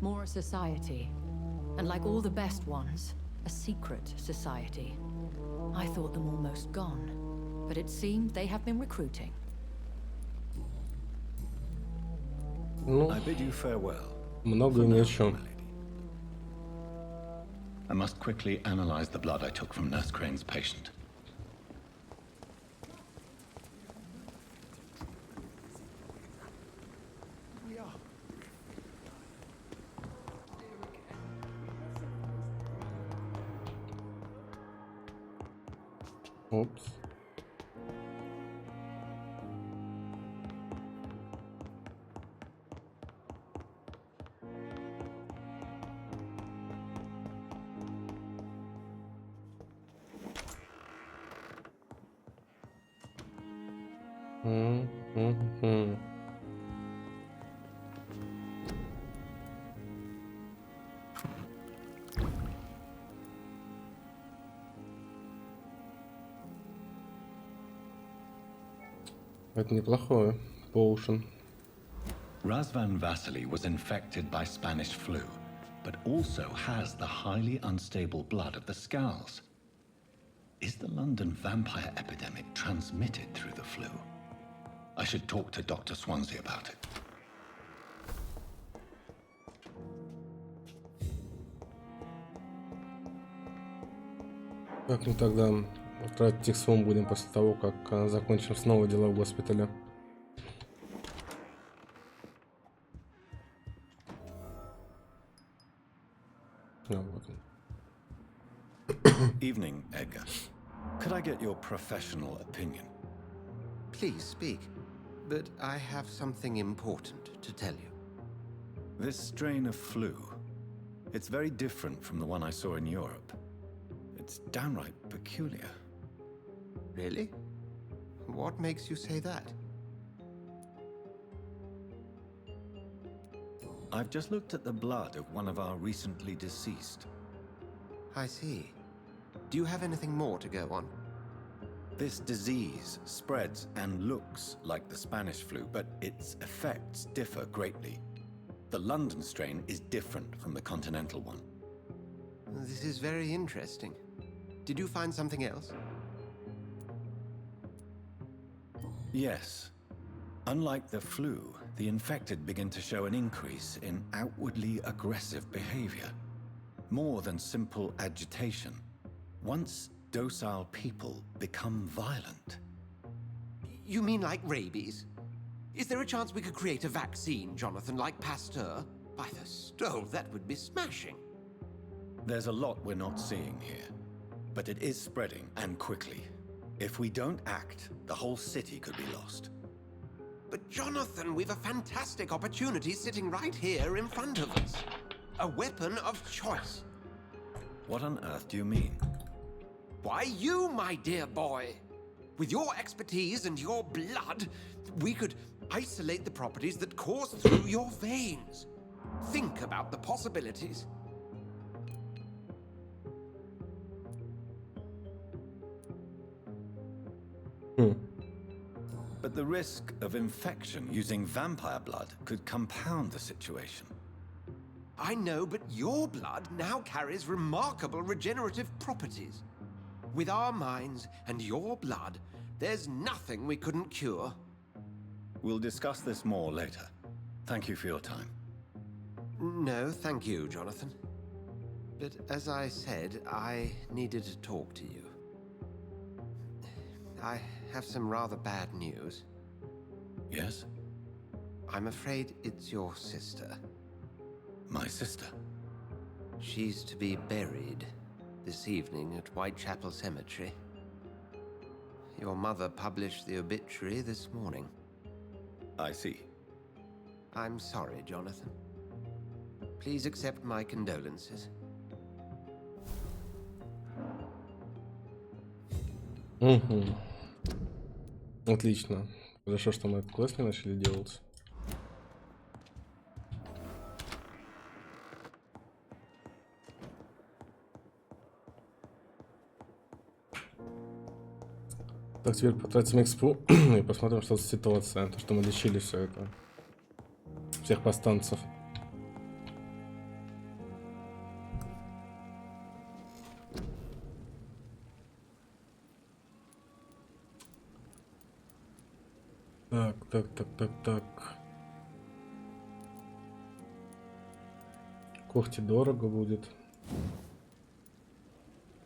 More a society, and like all the best ones, a secret society. I thought them almost gone, but it seemed they have been recruiting. Ну, I bid you farewell. много и ни о чем. I must quickly analyze the blood I took from Nurse Crane's patient. Опс. М-м-м. Это неплохое. Поушен. Razvan Vasily was infected by Spanish flu, but also has the highly unstable blood of the Scowls. Is the London vampire epidemic transmitted through the flu? I should talk to Dr. Swansea about it. Как мы тогда тратить их сумму будем после того, как закончим снова дела в госпитале? А, вот он. Evening, Edgar. Could I get your professional opinion? Please speak, but I have something important to tell you. This strain of flu, it's very different from the one I saw in Europe. It's downright peculiar. Really? What makes you say that? I've just looked at the blood of one of our recently deceased. I see. Do you have anything more to go on? This disease spreads and looks like the Spanish flu, but its effects differ greatly. The London strain is different from the continental one. This is very interesting. Did you find something else? Yes. Unlike the flu, the infected begin to show an increase in outwardly aggressive behavior. More than simple agitation. Once docile people become violent. You mean like rabies? Is there a chance we could create a vaccine, Jonathan, like Pasteur? By the stove, that would be smashing. There's a lot we're not seeing here, but it is spreading, and quickly. If we don't act, the whole city could be lost. But Jonathan, we've a fantastic opportunity sitting right here in front of us. A weapon of choice. What on earth do you mean? Why, you, my dear boy. With your expertise and your blood, we could isolate the properties that course through your veins. Think about the possibilities. But the risk of infection using vampire blood could compound the situation. I know, but your blood now carries remarkable regenerative properties. With our minds and your blood, there's nothing we couldn't cure. We'll discuss this more later. Thank you for your time. No, thank you, Jonathan. But as I said, I needed to talk to you. I have some rather bad news. Yes? I'm afraid it's your sister. My sister? She's to be buried this evening at Whitechapel Cemetery. Your mother published the obituary this morning. I see. I'm sorry, Jonathan. Please accept my condolences. Угу. Отлично. Хорошо, что мы этот квест не начали делать. Так, теперь потратим экспу и посмотрим, что за ситуация. То, что мы лечили все это. Всех повстанцев. Так. Когти дорого будет.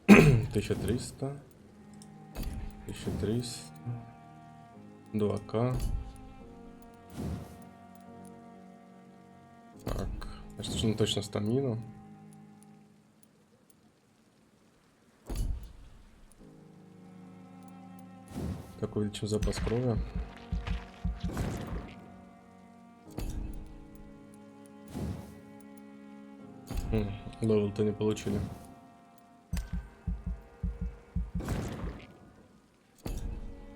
1300. 1300. 2К. Так. Значит, нужно точно стамину. Так, увеличим запас крови. Левел-то не получили.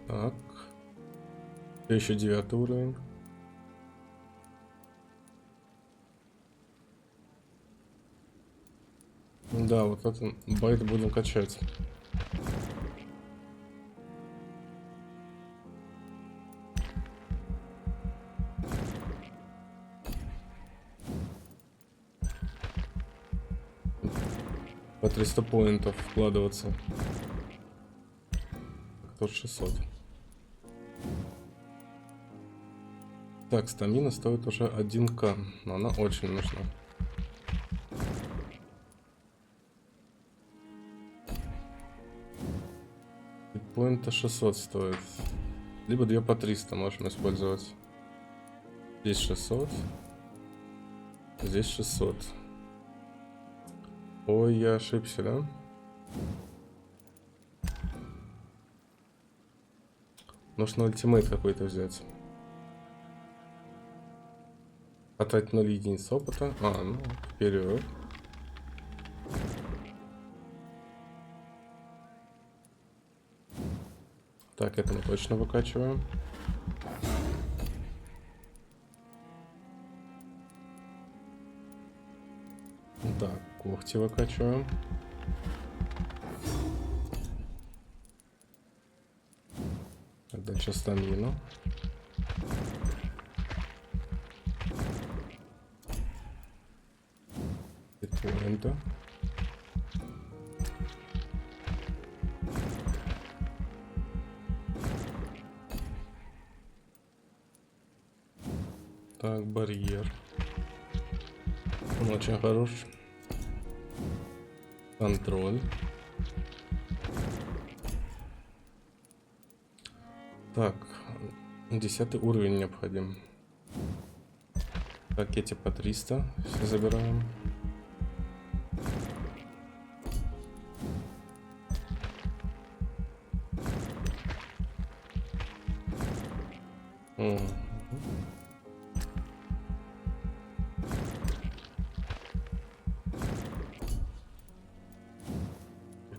Так. Еще 9 уровень. Да, вот это байт будем качать. По 300 поинтов вкладываться. Тут 600. Так, стамина стоит уже 1К, но она очень нужна. Поинта 600 стоит. Либо 2 по 300 можем использовать. Здесь 600. Здесь 600. Ой, я ошибся, да? Нужно ультимейт какой-то взять. Потратить 0 единиц опыта. Ну, вперед. Так, это мы точно выкачиваем. Так, когти выкачиваем. Так, дальше стамину. Поинта. Так, барьер. Он очень хорош. Контроль. Так, 10 уровень необходим. Так, эти по 300 все забираем.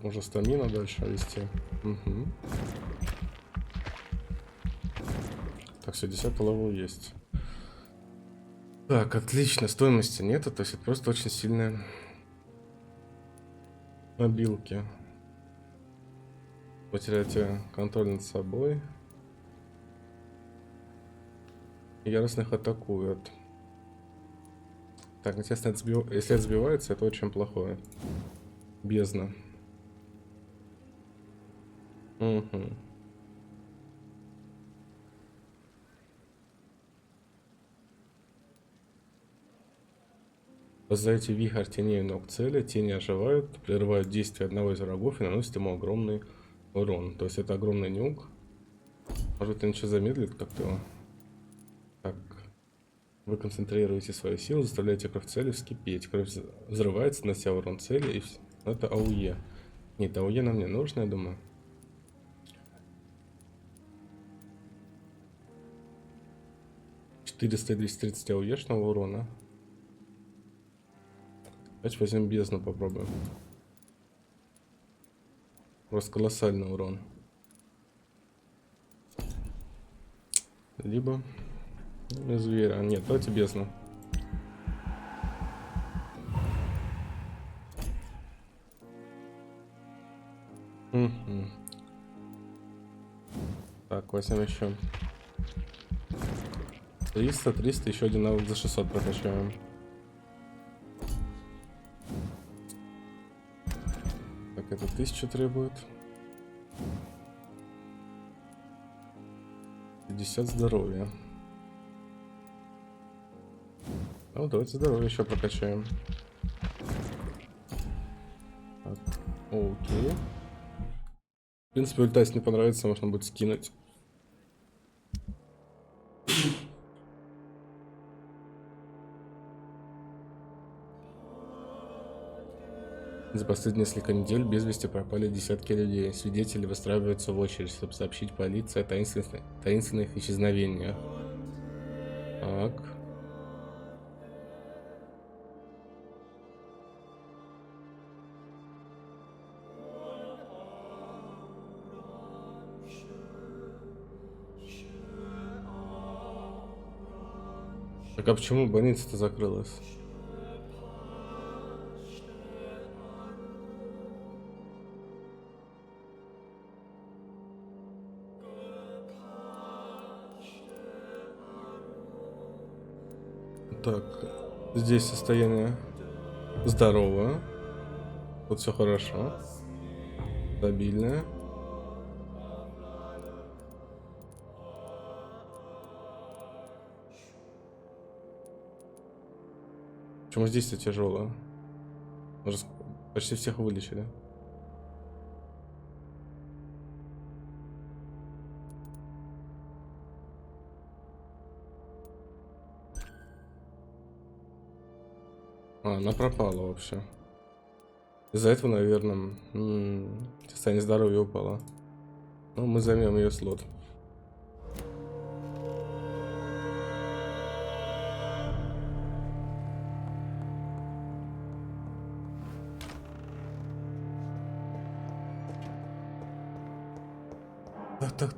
Можно стамину дальше вести. Угу. Так, все, 10 левел есть. Так, отлично, стоимости нету, то есть это просто очень сильные мобилки. Потеряйте контроль над собой. Яростных атакуют. Так, естественно, если это сбивается, это очень плохое. Бездна. Угу. Создаете вихрь теней ног цели, тени оживают, прерывают действие одного из врагов и наносят ему огромный урон. То есть это огромный нюк. Может, это ничего замедлит как-то его. Так. Вы концентрируете свою силу, заставляете кровь цели вскипеть. Кровь взрывается, нанося урон цели, и это АУЕ. Нет, АУЕ нам не нужно, я думаю. 400 и 230 АУЕшного урона. Давайте возьмем бездну, попробуем. Просто колоссальный урон. Либо зверя. Нет, давайте бездну. Угу. Так, возьмем еще 300, еще один навык за 600 прокачаем. Так, это 1000 требует. 50 здоровья. Ну, давайте здоровье еще прокачаем. Так, окей. В принципе, ульта, если не понравится, можно будет скинуть. За последние несколько недель без вести пропали десятки людей. Свидетели выстраиваются в очередь, чтобы сообщить полиции о таинственных исчезновениях. Так. Так, а почему больница-то закрылась? Так, здесь состояние здоровое. Тут все хорошо. Стабильное. Почему здесь-то тяжело? Почти всех вылечили. А, она пропала вообще. Из-за этого, наверное, состояние здоровья упало. Ну, мы займем ее слот.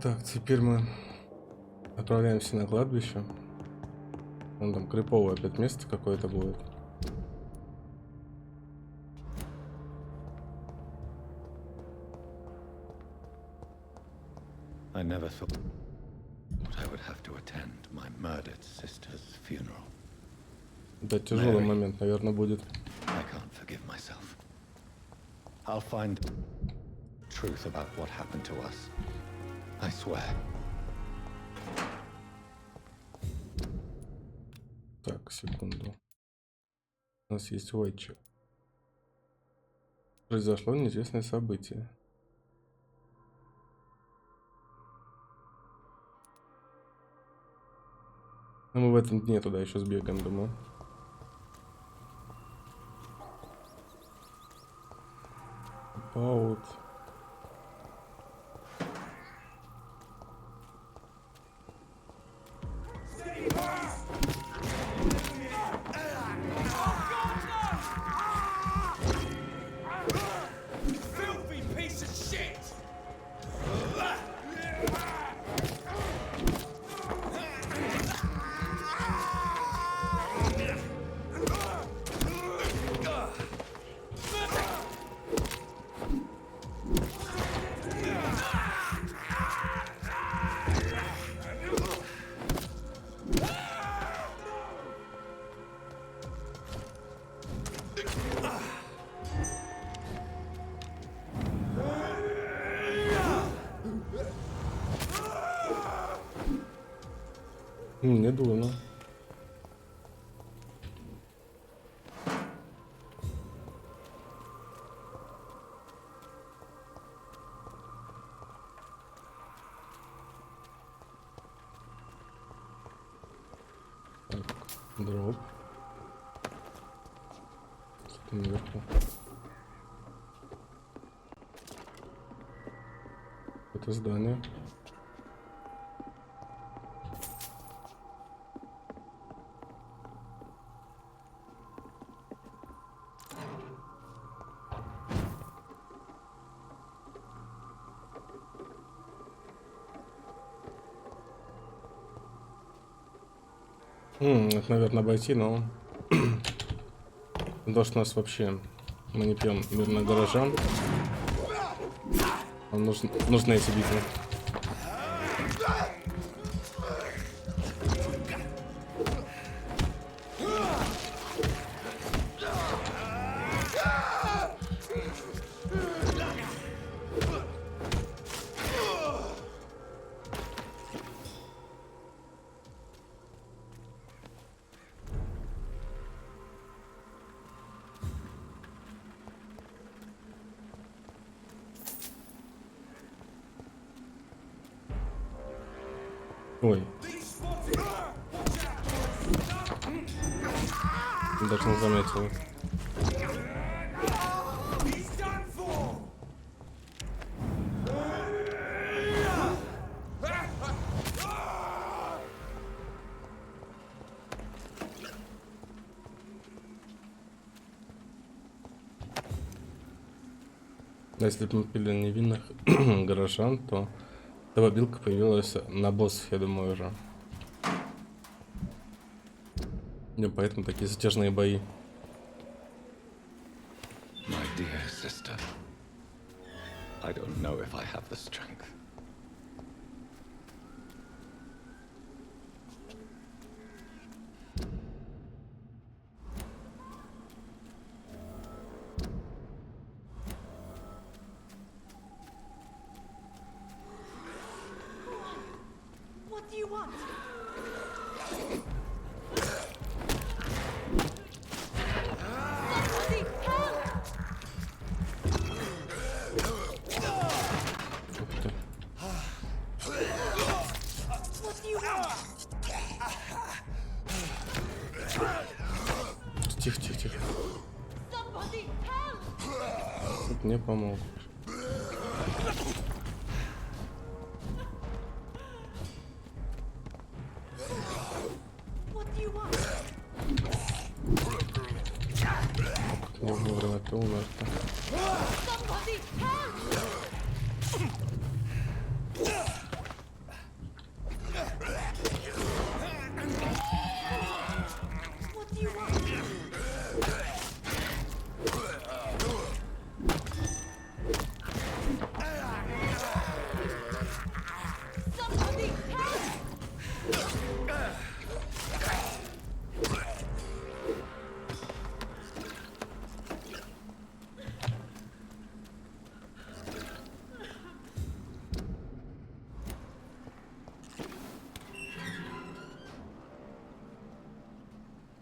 Так, теперь мы отправляемся на кладбище. Вон там криповое опять место какое-то будет. I never thought I would have to attend my murdered sister's funeral. Да, тяжелый момент, наверное, будет. I can't forgive myself. I'll find truth about what happened to us. I swear. Так, секунду. У нас есть вайчик. Произошло неизвестное событие. Но мы в этом дне туда еще сбегаем, думаю. About. Filthy piece of shit! Не думаю. Так, дроп. Что наверху? Это здание. Это, наверное, обойти, но... То, что у нас вообще... Мы не пьем мирно горожан. Нам нужны эти битвы. Ой. Даже не заметил. Если бы мы пили невинных горожан, то эта билка появилась на боссах, я думаю, уже. И поэтому такие затяжные бои. My dear sister, I don't know if I have the strength. What do you want? Somebody help! What do you want? Тихо, тихо, тихо. Somebody help! Тут мне помогут. What do you want? Не вовремя, то умер-то. Somebody help! What do you want? Somebody help!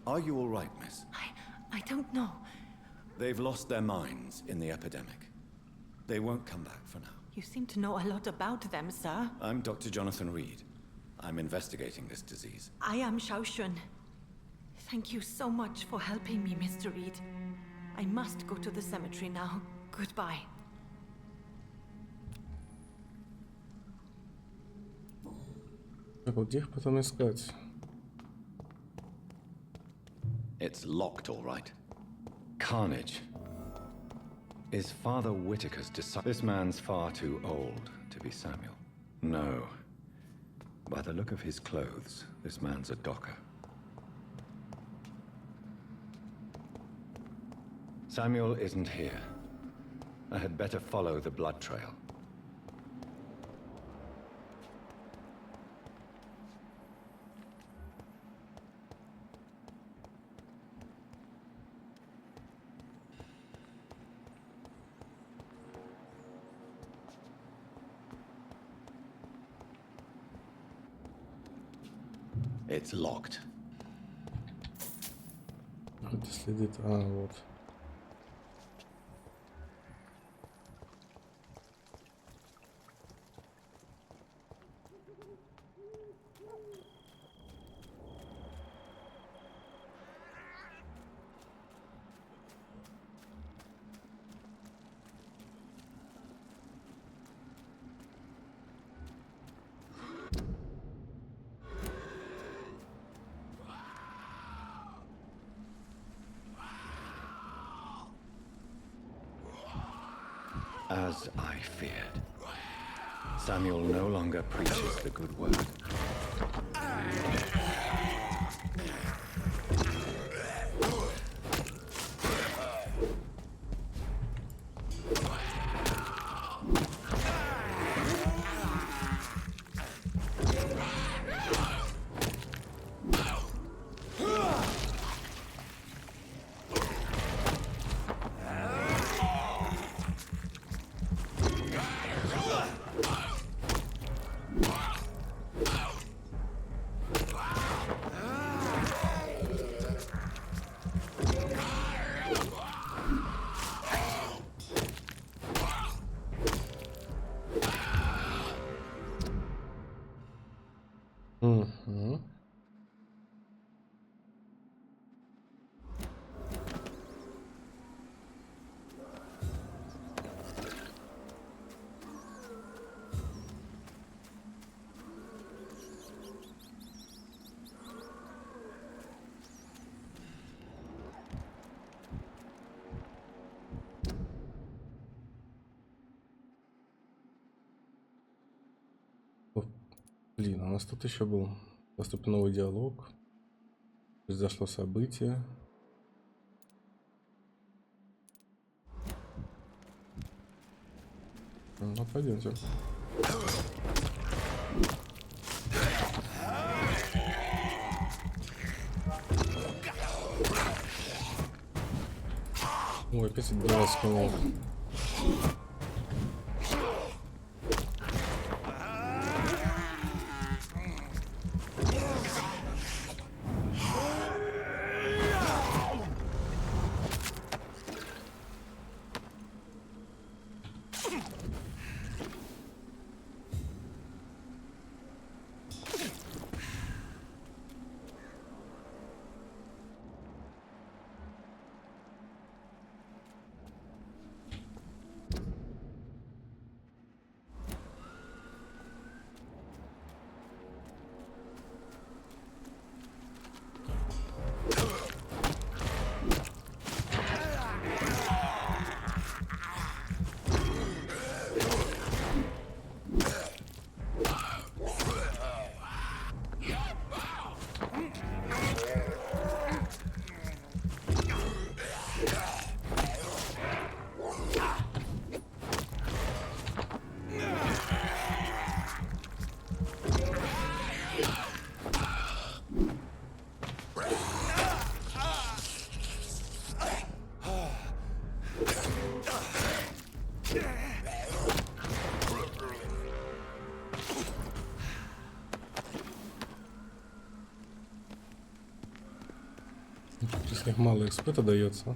Are you all right, miss? I don't know. They've lost their minds in the epidemic. They won't come back for now. You seem to know a lot about them, sir. I'm Dr. Jonathan Reed. I'm investigating this disease. I am Shaoshun. Thank you so much for helping me, Mr. Reed. I must go to the cemetery now. Goodbye. Так, вот где их потом искать? It's locked, all right. Carnage. Is Father Whitaker's disciple? This man's far too old to be Samuel. No. By the look of his clothes, this man's a docker. Samuel isn't here. I had better follow the blood trail. It's locked. Где следит? А, вот. As I feared, Samuel no longer preaches the good word. Угу. Блин, у нас тут еще был доступен новый диалог. Произошло событие. Ну, пойдемте. Ой, опять это дело скинул. С них мало экспета дается.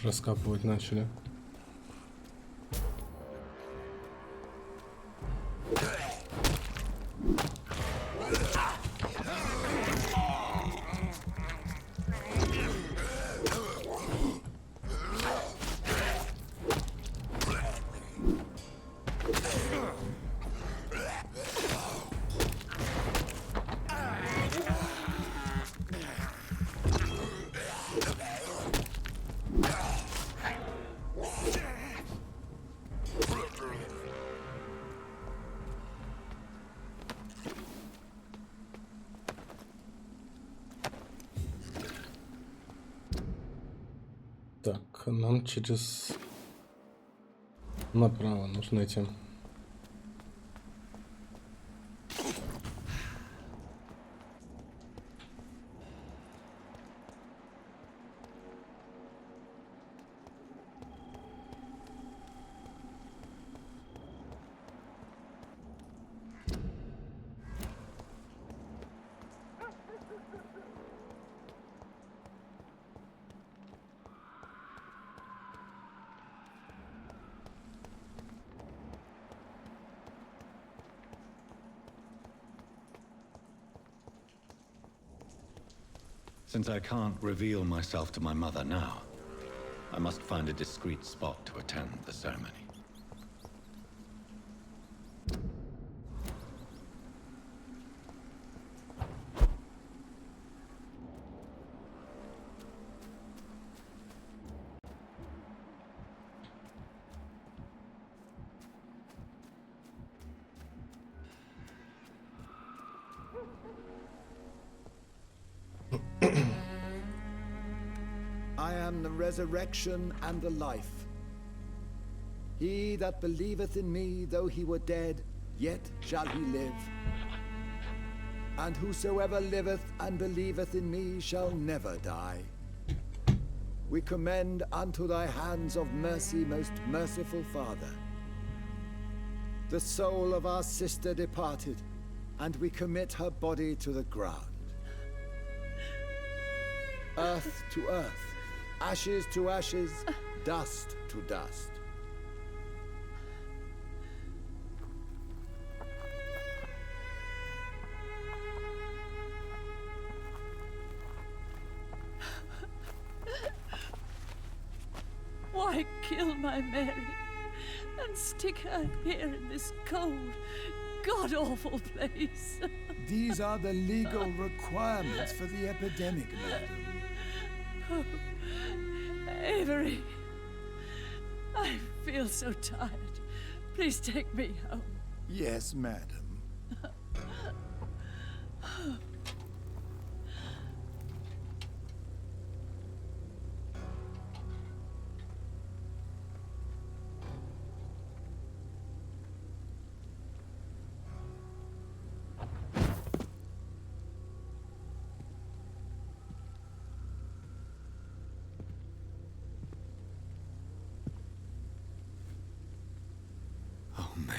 Раскапывать начали. Так, нам через направо нужно идти. Since I can't reveal myself to my mother now, I must find a discreet spot to attend the ceremony. I am the resurrection and the life. He that believeth in me, though he were dead, yet shall he live. And whosoever liveth and believeth in me shall never die. We commend unto thy hands of mercy, most merciful Father, the soul of our sister departed, and we commit her body to the ground. Earth to earth, ashes to ashes, dust to dust. Why kill my Mary and stick her here in this cold, god-awful place? These are the legal requirements for the epidemic, madam. Oh, Avery, I feel so tired. Please take me home. Yes, madam. Oh, Mary.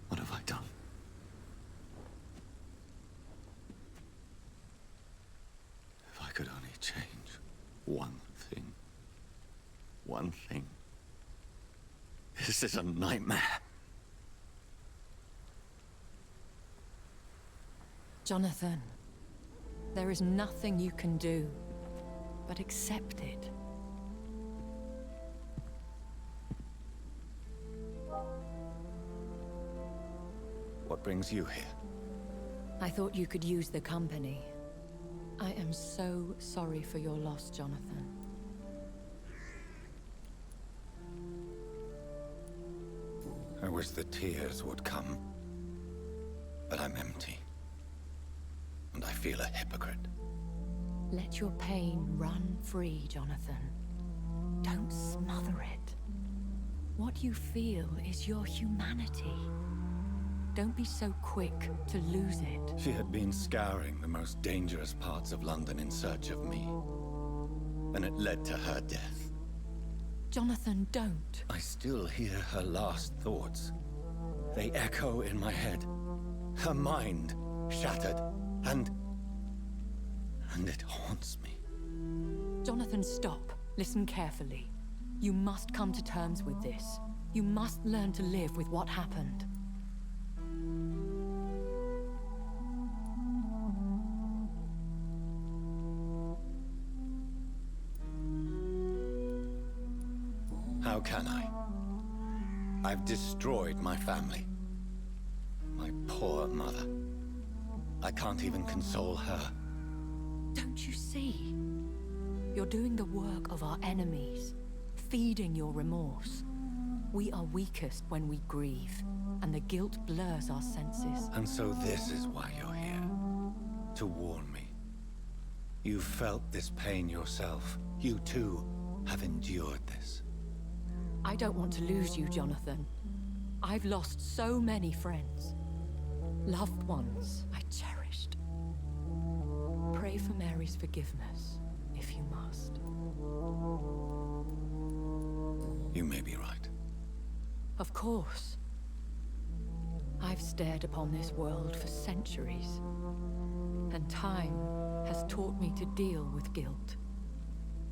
What have I done? If I could only change one thing. One thing. This is a nightmare. Jonathan, there is nothing you can do but accept it. What brings you here? I thought you could use the company. I am so sorry for your loss, Jonathan. I wish the tears would come. But I'm empty. And I feel a hypocrite. Let your pain run free, Jonathan. Don't smother it. What you feel is your humanity. Don't be so quick to lose it. She had been scouring the most dangerous parts of London in search of me. And it led to her death. Jonathan, don't. I still hear her last thoughts. They echo in my head. Her mind shattered, and it haunts me. Jonathan, stop. Listen carefully. You must come to terms with this. You must learn to live with what happened. How can I? I've destroyed my family. My poor mother. I can't even console her. Don't you see? You're doing the work of our enemies, feeding your remorse. We are weakest when we grieve, and the guilt blurs our senses. And so this is why you're here. To warn me. You've felt this pain yourself. You too have endured this. I don't want to lose you, Jonathan. I've lost so many friends. Loved ones I cherished. Pray for Mary's forgiveness, if you must. You may be right. Of course. I've stared upon this world for centuries, and time has taught me to deal with guilt,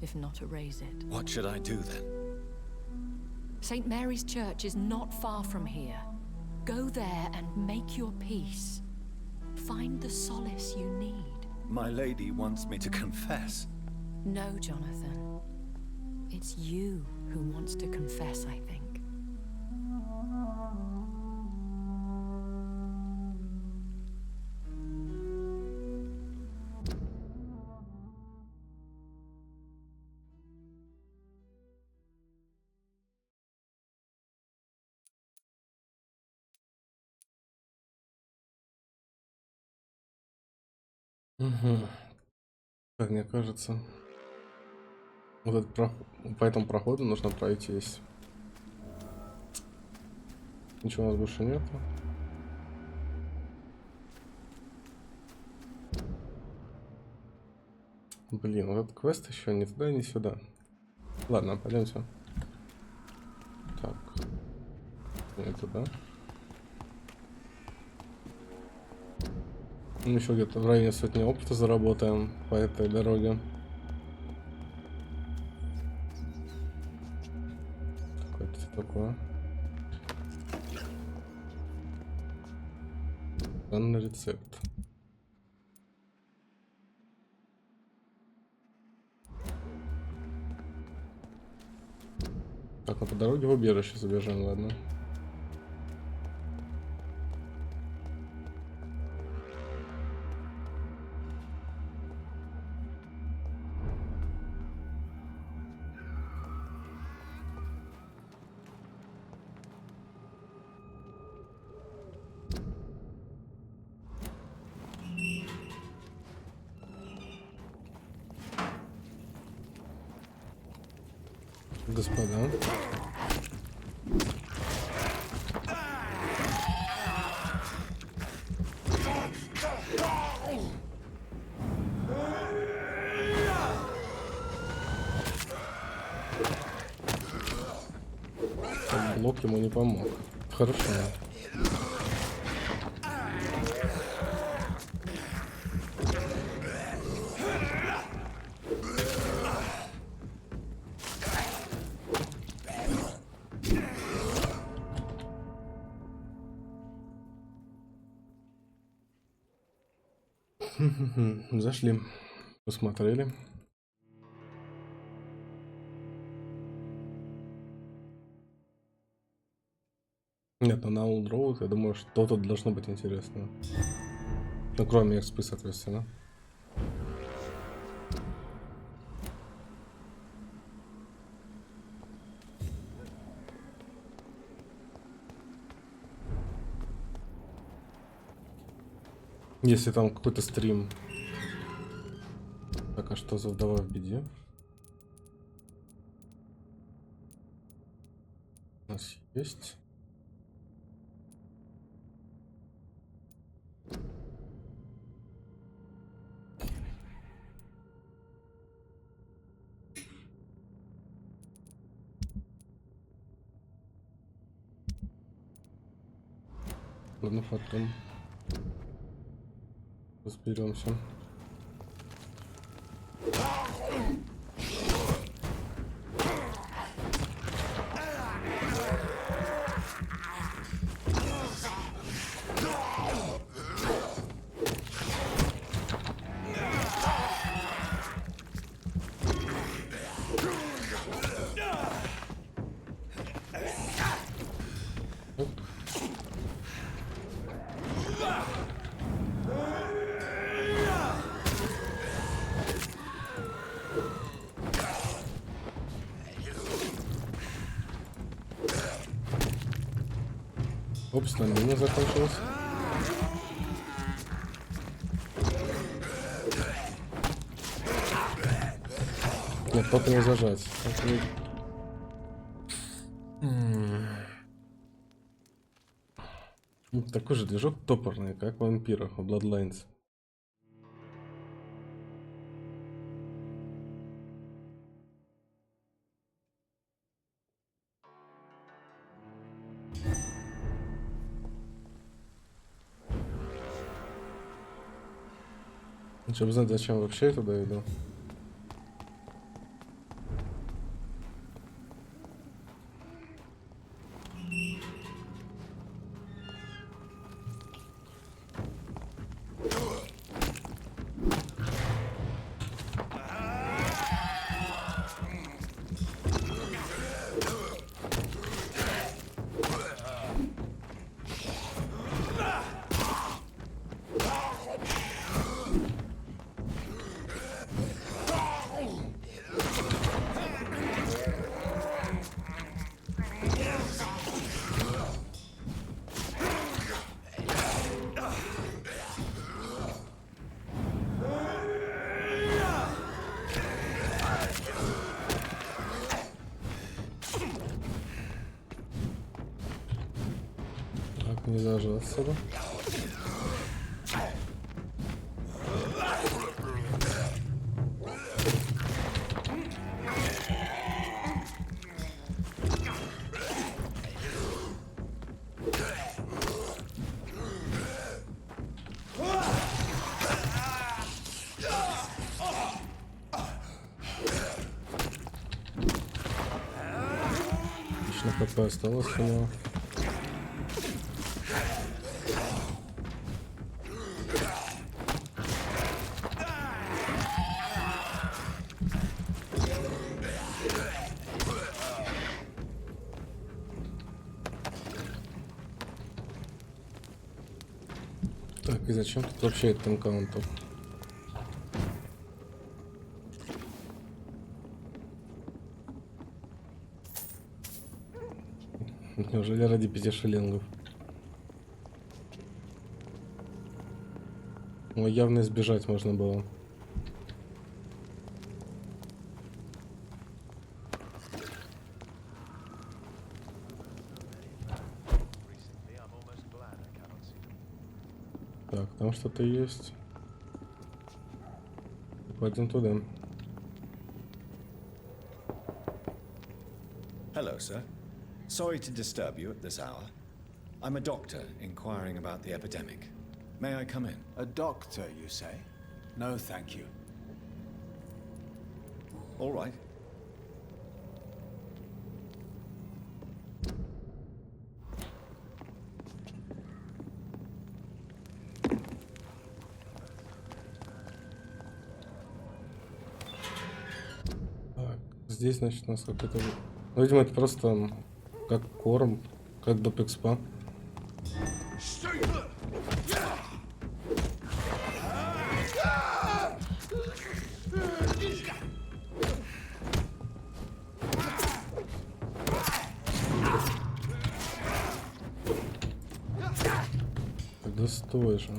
if not erase it. What should I do then? St. Mary's Church is not far from here. Go there and make your peace. Find the solace you need. My lady wants me to confess. No, Jonathan. It's you who wants to confess, I think. Угу. Как мне кажется, вот этот по этому проходу нужно пройтись. Ничего у нас больше нету. Блин, вот этот квест еще ни туда, ни сюда. Ладно, пойдемте. Так. Не туда. Мы еще где-то в районе 100 опыта заработаем по этой дороге. Какое-то такое. Данный рецепт. Так, ну по дороге в убежище забежим, ладно. Господа. Блок ему не помог. Хорошо. Зашли, посмотрели. Нет, на Old Road, я думаю, что тут должно быть интересно. Ну, кроме экспы, соответственно. Если там какой-то стрим. Так, а что за вдова в беде? У нас есть. Ладно, потом разберемся. Оп, стамина закончилась. Нет, только не зажать. Такой же движок топорный, как в вампирах, в Bloodlines. Чтобы знать, зачем вообще я туда иду. Не зажался, да? ХП осталось у него. Так, и зачем тут вообще этот энкаунтер? Неужели ради 5 шиллингов? Ну, явно избежать можно было. Так, там что-то есть. Пойдем туда. Hello, sir. Sorry to disturb you at this hour. I'm a doctor inquiring about the epidemic. May I come in? A doctor, you say? No, thank you. All right. Так, здесь, значит, у нас какой-то... Ну, видимо, это просто как корм, как доп. Экспа. Да стой же.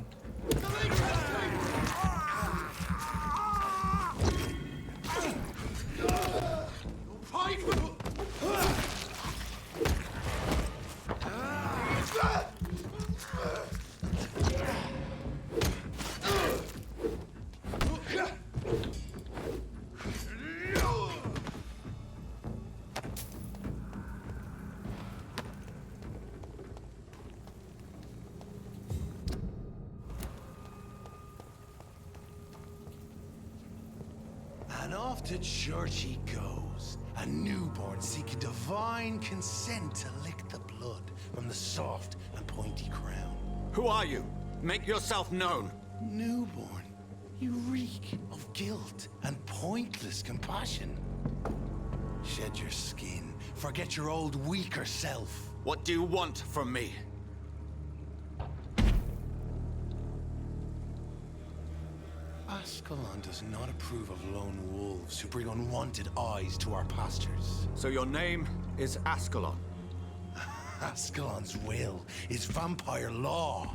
And off to church he goes, a newborn seeking divine consent to lick the blood from the soft and pointy crown. Who are you? Make yourself known. Newborn, you reek of guilt and pointless compassion. Shed your skin, forget your old weaker self. What do you want from me? Ascalon does not approve of lone wolves who bring unwanted eyes to our pastures. So your name is Ascalon? Ascalon's will is vampire law.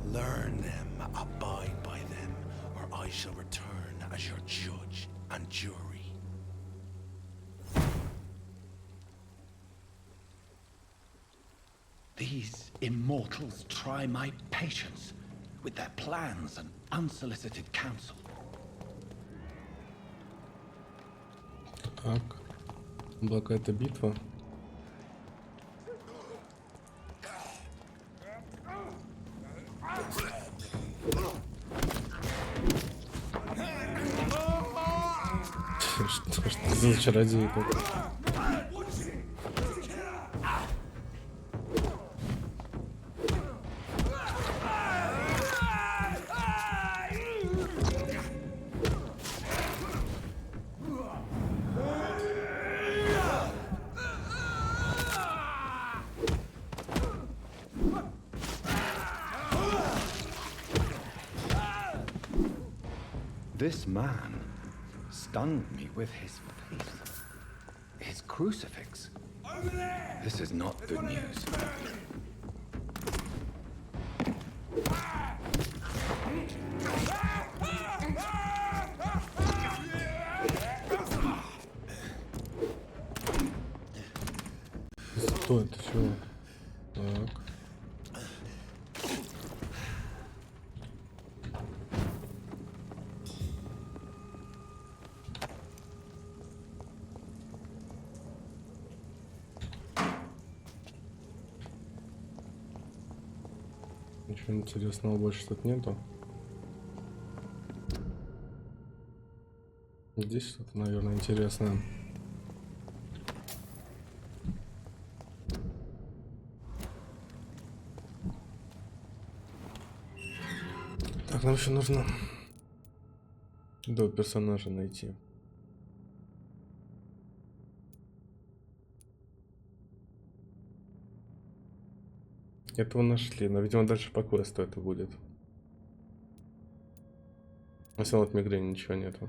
Learn them, abide by them, or I shall return as your judge and jury. These immortals try my patience with their plans and unsolicited counsel. Так, была какая-то битва. Что за чародей такой? This man stunned me with his face. His crucifix. This is not good news. Что это? Чего? Так. Ничего интересного больше тут нету. Здесь что-то, наверное, интересное. Так, нам еще нужно до персонажа найти. Этого нашли, но, видимо, дальше по квесту это будет. А все от мигрени ничего нету.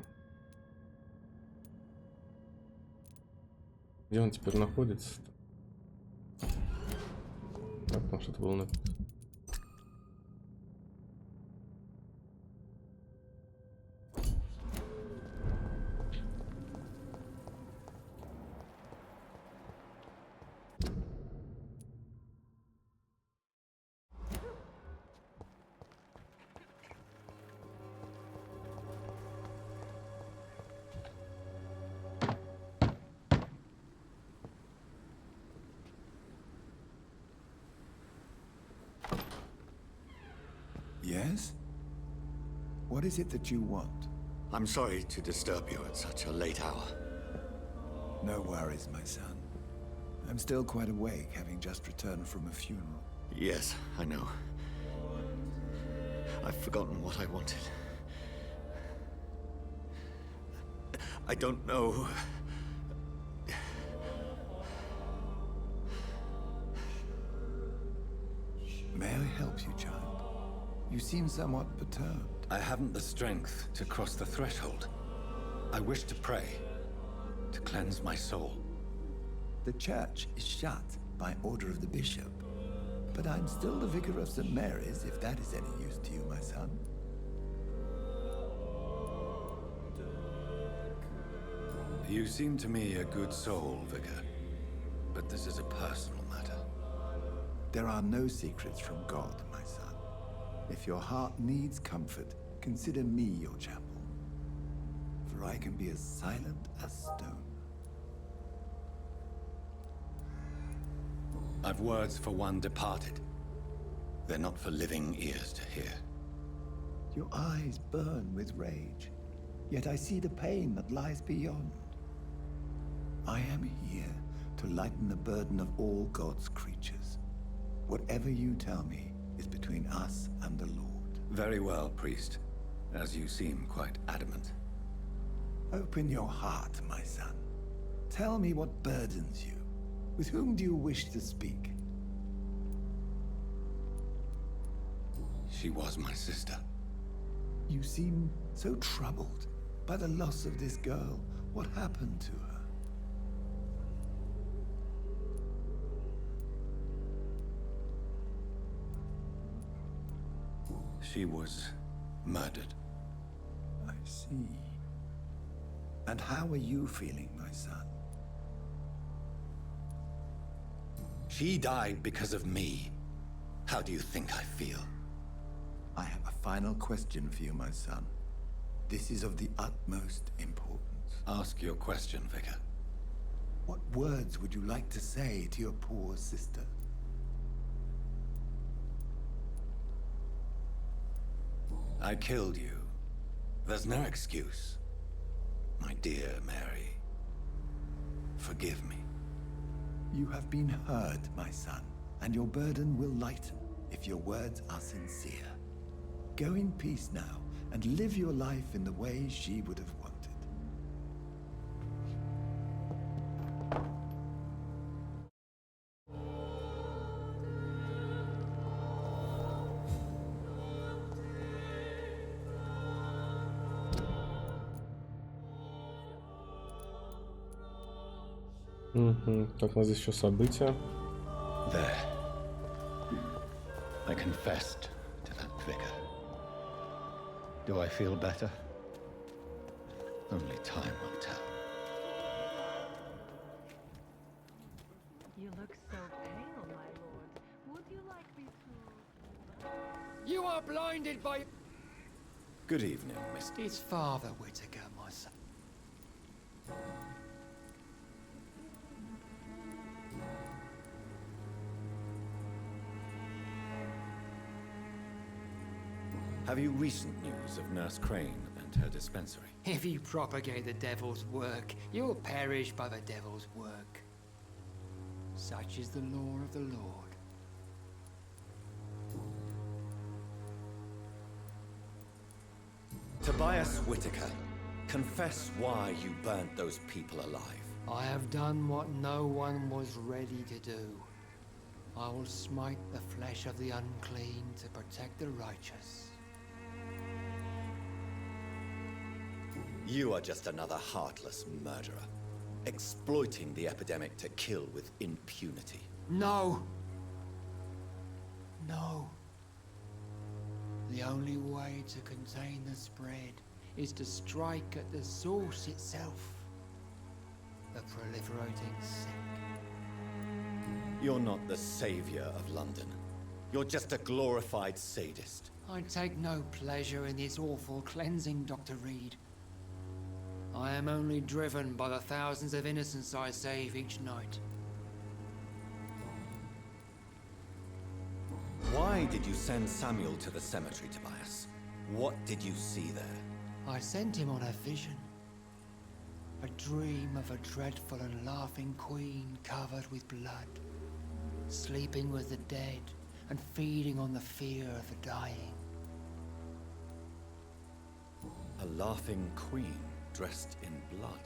Где он теперь находится? Так, там что-то было написано. Yes? What is it that you want? I'm sorry to disturb you at such a late hour. No worries, my son. I'm still quite awake, having just returned from a funeral. Yes, I know. I've forgotten what I wanted. I don't know. May I help you, child? You seem somewhat perturbed. I haven't the strength to cross the threshold. I wish to pray, to cleanse my soul. The church is shut by order of the bishop. But I'm still the vicar of St. Mary's, if that is any use to you, my son. You seem to me a good soul, Vicar. But this is a personal matter. There are no secrets from God, my son. If your heart needs comfort, consider me your chapel. For I can be as silent as stone. I've words for one departed. They're not for living ears to hear. Your eyes burn with rage, yet I see the pain that lies beyond. I am here to lighten the burden of all God's creatures. Whatever you tell me is between us and the Lord. Very well, priest, as you seem quite adamant. Open your heart, my son. Tell me what burdens you. With whom do you wish to speak? She was my sister. You seem so troubled by the loss of this girl. What happened to her? She was murdered. I see. And how are you feeling, my son? She died because of me. How do you think I feel? I have a final question for you, my son. This is of the utmost importance. Ask your question, Vicar. What words would you like to say to your poor sister? I killed you. There's no excuse. My dear Mary, forgive me. You have been heard, my son, and your burden will lighten if your words are sincere. Go in peace now, and live your life in the way she would have wanted. Так, у нас здесь еще события. There. I confessed to that vicar. Do I feel better? Only time will tell. You look so pale, my lord. You are blinded by... Good evening, Mr. It's Father Whitaker, my son. Have you recent news of Nurse Crane and her dispensary? If you propagate the devil's work, you'll perish by the devil's work. Such is the law of the Lord. Tobias Whitaker, confess why you burnt those people alive. I have done what no one was ready to do. I will smite the flesh of the unclean to protect the righteous. You are just another heartless murderer, exploiting the epidemic to kill with impunity. No! No. The only way to contain the spread is to strike at the source itself. The proliferating sick. You're not the savior of London. You're just a glorified sadist. I take no pleasure in this awful cleansing, Dr. Reed. I am only driven by the thousands of innocents I save each night. Why did you send Samuel to the cemetery, Tobias? What did you see there? I sent him on a vision. A dream of a dreadful and laughing queen covered with blood, sleeping with the dead and feeding on the fear of the dying. A laughing queen dressed in blood.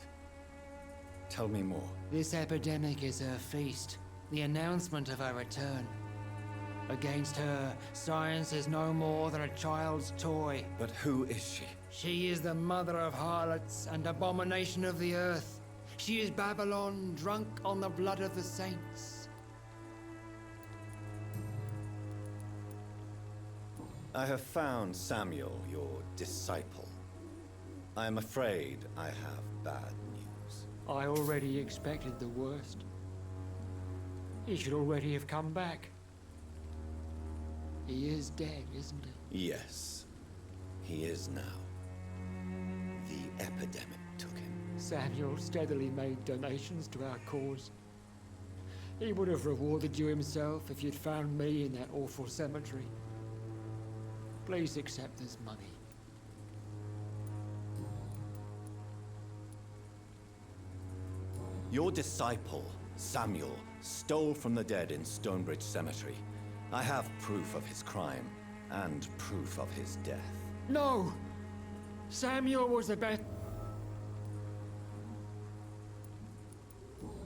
Tell me more. This epidemic is her feast, the announcement of her return. Against her, science is no more than a child's toy. But who is she? She is the mother of harlots and abomination of the earth. She is Babylon, drunk on the blood of the saints. I have found Samuel, your disciple. I am afraid I have bad news. I already expected the worst. He should already have come back. He is dead, isn't he? Yes, he is now. The epidemic took him. Samuel steadily made donations to our cause. He would have rewarded you himself if you'd found me in that awful cemetery. Please accept this money. Your disciple, Samuel, stole from the dead in Stonebridge Cemetery. I have proof of his crime, and proof of his death. No! Samuel was the best.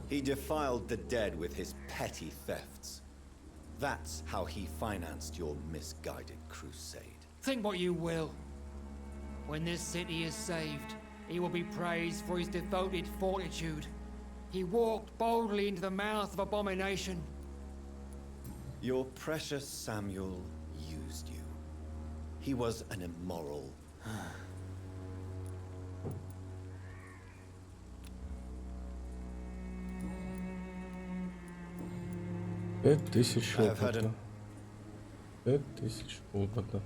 He defiled the dead with his petty thefts. That's how he financed your misguided crusade. Think what you will. When this city is saved, he will be praised for his devoted fortitude. He walked boldly into the mouth of abomination. Your precious Samuel used you. He was an immoral... Пять тысяч опыта. 5000 опыта.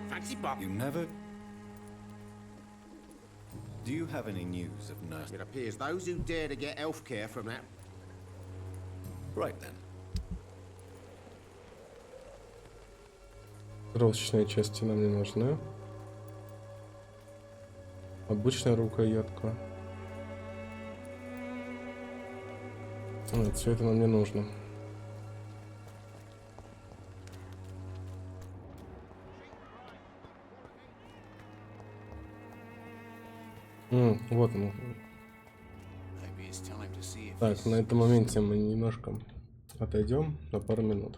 Fancy Bob. You never... Do you have any news of Nurse... It appears those who dare to get healthcare from that... Right then. Крошечные части нам не нужны. Обычная рукоятка. Нет, все это нам не нужно. Вот он. Так, на этом моменте мы немножко отойдем на пару минут.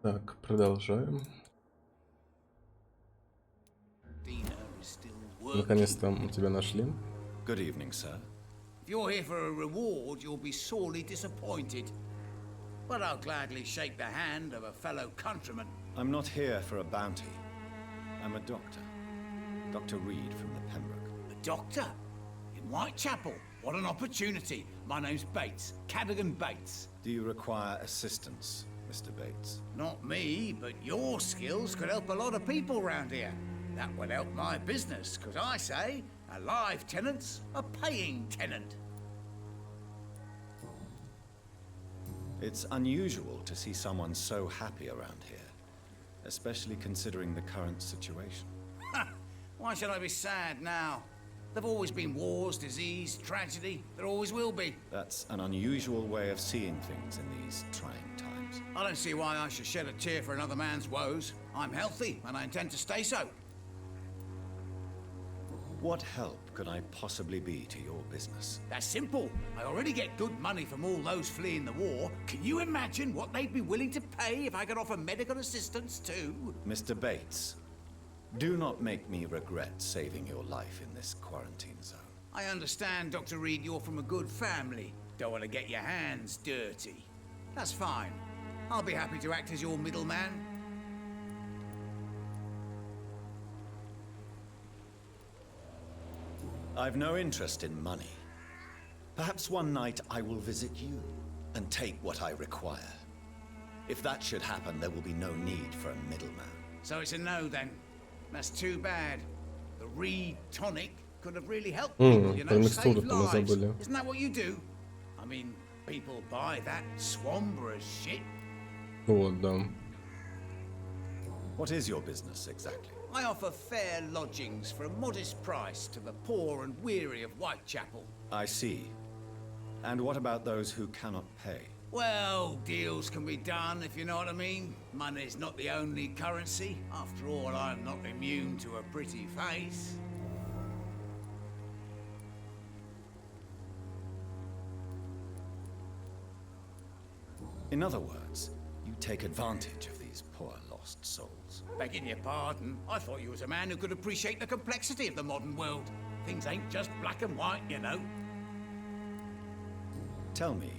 Так, продолжаем. Наконец-то мы тебя нашли. Good evening, sir. If you're here for a reward, you'll be sorely disappointed. But I'll gladly shake the hand of a fellow countryman. I'm not here for a bounty. I'm a doctor. Dr. Reed from the Pembroke. A doctor? In Whitechapel? What an opportunity. My name's Bates. Cadogan Bates. Do you require assistance, Mr. Bates? Not me, but your skills could help a lot of people round here. That would help my business, because I say a live tenant's a paying tenant. It's unusual to see someone so happy around here, especially considering the current situation. Why should I be sad now? There've always been wars, disease, tragedy. There always will be. That's an unusual way of seeing things in these trying times. I don't see why I should shed a tear for another man's woes. I'm healthy, and I intend to stay so. What help could I possibly be to your business? That's simple. I already get good money from all those fleeing the war. Can you imagine what they'd be willing to pay if I could offer medical assistance too? Mr. Bates, do not make me regret saving your life in this quarantine zone. I understand, Dr. Reed, you're from a good family. Don't want to get your hands dirty. That's fine. I'll be happy to act as your middleman. I've no interest in money. Perhaps one night I will visit you and take what I require. If that should happen, there will be no need for a middleman. So it's a no then. That's too bad. The Reed tonic could have really helped people, you know, save lives. Isn't that what you do? I mean, people buy that Swambra shit. Вот, да. What is your business exactly? I offer fair lodgings for a modest price to the poor and weary of Whitechapel. I see. And what about those who cannot pay? Well, deals can be done, if you know what I mean. Money's not the only currency. After all, I'm not immune to a pretty face. In other words, you take advantage of these poor lost souls. Begging your pardon, I thought you was a man who could appreciate the complexity of the modern world. Things ain't just black and white, you know. Tell me,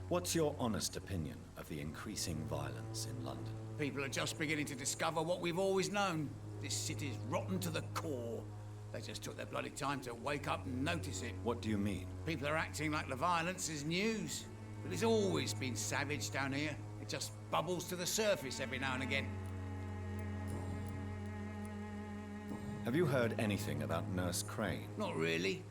what's your honest opinion of the increasing violence in London? People are just beginning to discover what we've always known. This city's rotten to the core. They just took their bloody time to wake up and notice it. What do you mean? People are acting like the violence is news. But it's always been savage down here. It just bubbles to the surface every now and again. Have you heard anything about Nurse Crane? Not really.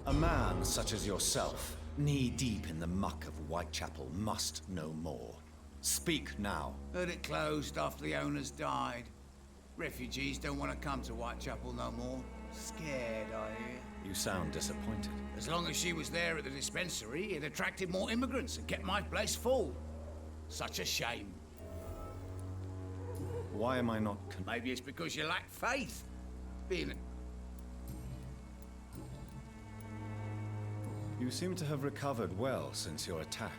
A man such as yourself, knee-deep in the muck of Whitechapel, must know more. Speak now. Heard it closed after the owners died. Refugees don't want to come to Whitechapel no more. Scared, I hear. You sound disappointed. As long as she was there at the dispensary, it attracted more immigrants and kept my place full. Such a shame. Why am I not Maybe it's because you lack faith. Being You seem to have recovered well since your attack.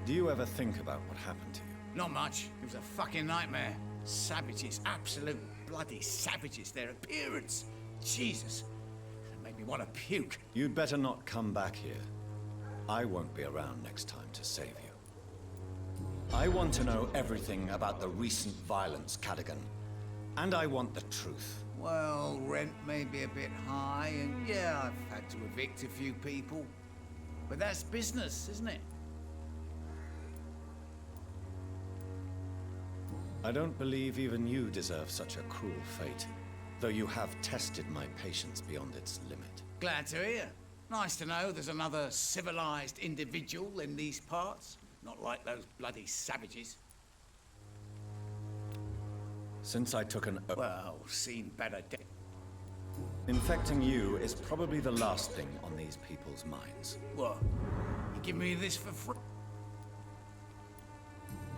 Do you ever think about what happened to you? Not much. It was a fucking nightmare. Savages, absolute bloody savages. Their appearance. Jesus. It made me want to puke. You'd better not come back here. I won't be around next time to save you. I want to know everything about the recent violence, Cadogan. And I want the truth. Well, rent may be a bit high, and yeah, I've had to evict a few people. But that's business, isn't it? I don't believe even you deserve such a cruel fate, though you have tested my patience beyond its limit. Glad to hear. Nice to know there's another civilized individual in these parts. Not like those bloody savages. Since I took an oath... Well, seen better days. Infecting you is probably the last thing on these people's minds. What? You give me this for free?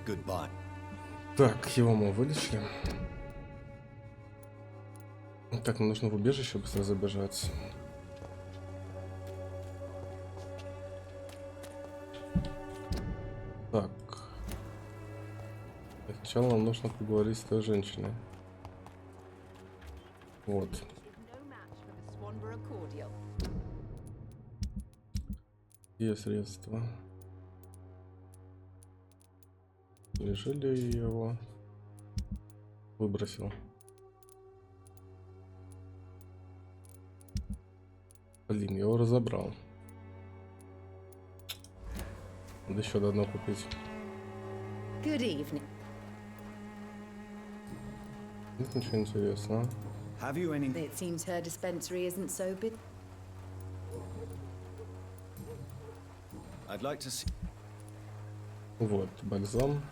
Goodbye. Так, его мы вылечили. Так, нам нужно в убежище быстро забежать. Так. Сначала нам нужно поговорить с той женщиной. Вот. Ее средства. Неужели я его выбросил? Блин, я его разобрал. Надо еще одно купить. Good evening. Нет ничего интересного. Have you any... It seems her dispensary isn't so big. I'd like to see... Вот, бальзам.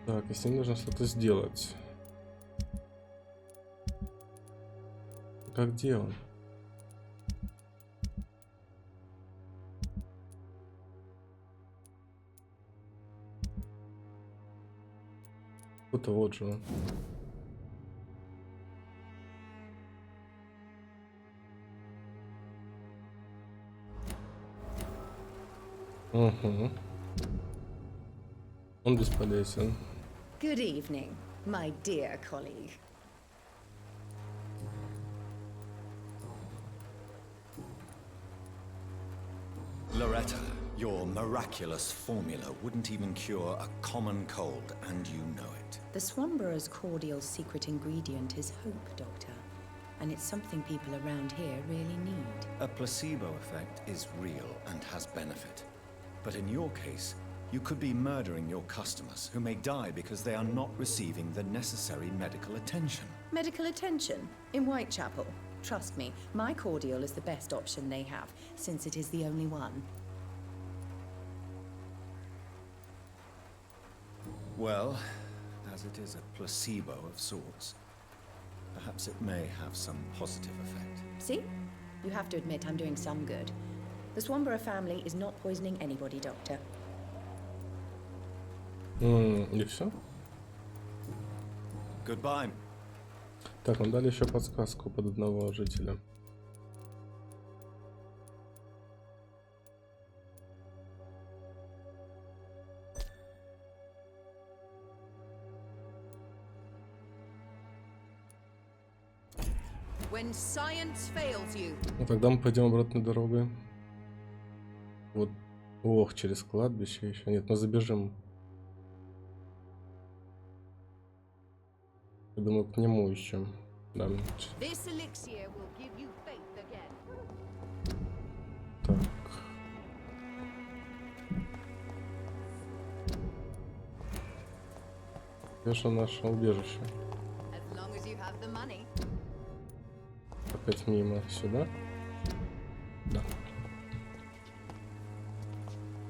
Так, и с ним нужно что-то сделать. Как где он? Вот же он. Угу. Он бесполезен. Good evening, my dear colleague. Loretta, your miraculous formula wouldn't even cure a common cold, and you know it. The Swanborough's cordial secret ingredient is hope, Doctor. And it's something people around here really need. A placebo effect is real and has benefit. But in your case, you could be murdering your customers, who may die because they are not receiving the necessary medical attention. Medical attention? In Whitechapel? Trust me, my cordial is the best option they have, since it is the only one. Well, as it is a placebo of sorts, perhaps it may have some positive effect. See? You have to admit I'm doing some good. The Swanborough family is not poisoning anybody, Doctor. И все? Goodbye. Так, нам дали еще подсказку под одного жителя. When science fails you. Ну, тогда мы пойдем обратной дорогой. Вот. Ох, через кладбище еще. Нет, мы забежим. Я думаю, к нему еще. Да. This elixir will give you faith again. Так. Где же наше убежище? As long as you have the money. Опять мимо сюда. Да.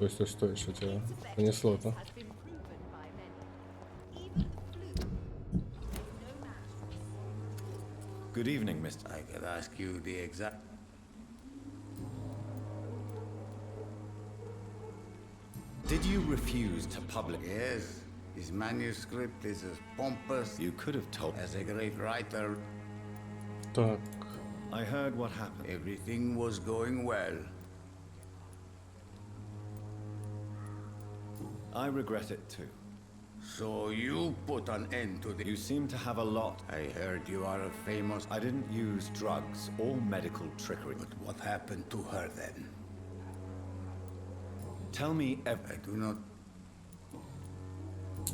Стой, что тебя понесло-то? Good evening, Mr. I could ask you the exact... Did you refuse to publish? Yes. His manuscript is as pompous... You could have told... ...as a great writer. Так. I heard what happened. Everything was going well. I regret it too. So you put an end to the... You seem to have a lot. I heard you are a famous... I didn't use drugs or medical trickery. But what happened to her then? Tell me I do not...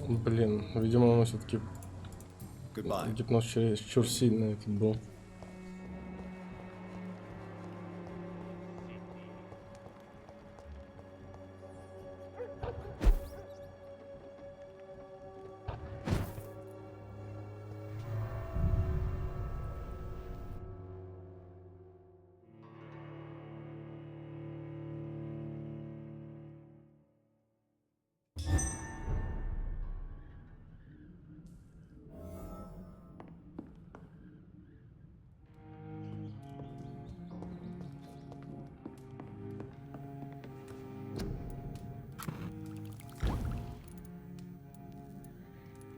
Блин, видимо, он все-таки Goodbye. гипноз чересчур сильный этот был.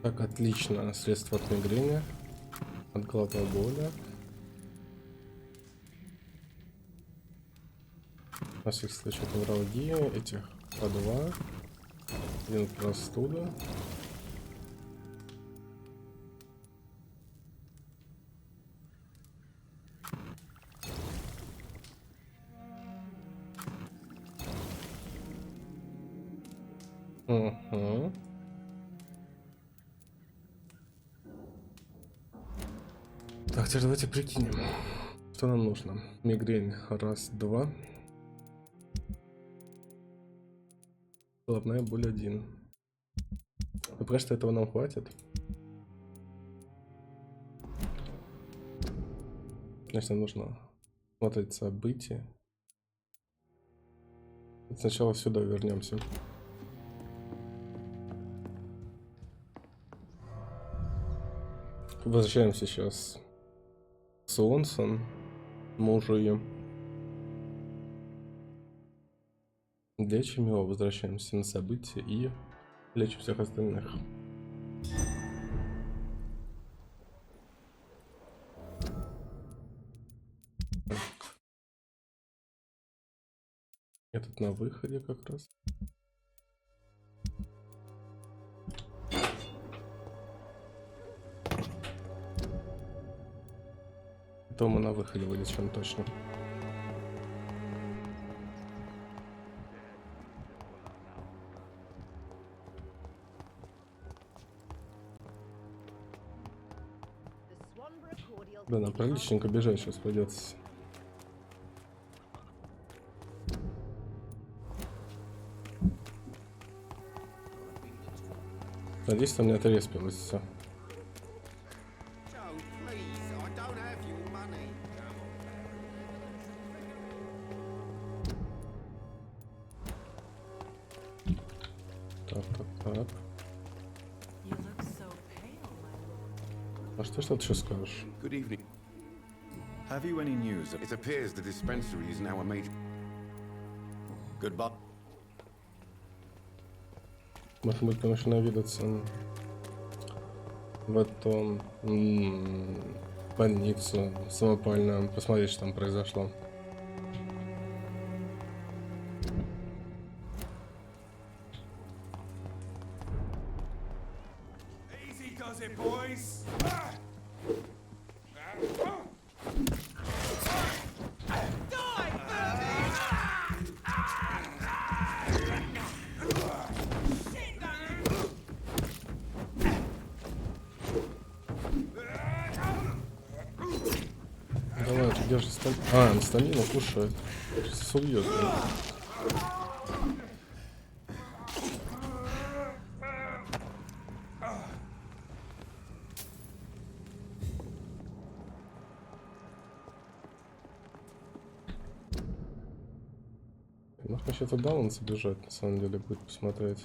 Так, отлично. Средство от мигрени, от головной боли. На всякий случай невралгия, этих по 2. Один простуда. Угу. Так, теперь давайте прикинем, что нам нужно. Мигрень раз, 2. Головная боль 1. Ну, пока что этого нам хватит. Конечно, нужно смотреть события. Сначала сюда вернемся. Возвращаемся сейчас к Солнцу, мужу ее. Лечим его, возвращаемся на события и лечим всех остальных. Этот на выходе как раз. То мы на выходе вылечим точно. Да, нам приличненько бежать сейчас придется. Надеюсь, там не отреспилось все. Так. А что ты еще скажешь? Good evening. Have you any news of... It appears the dispensary is now a major... Goodbye. Может быть, конечно, наведаться в эту больницу самопальную, посмотреть, что там произошло. Easy does it, boys. Давай, ты держи стамину. А, он стамину кушает. Сейчас убьет. Может, насчет баланса бежать, на самом деле, будет посмотреть.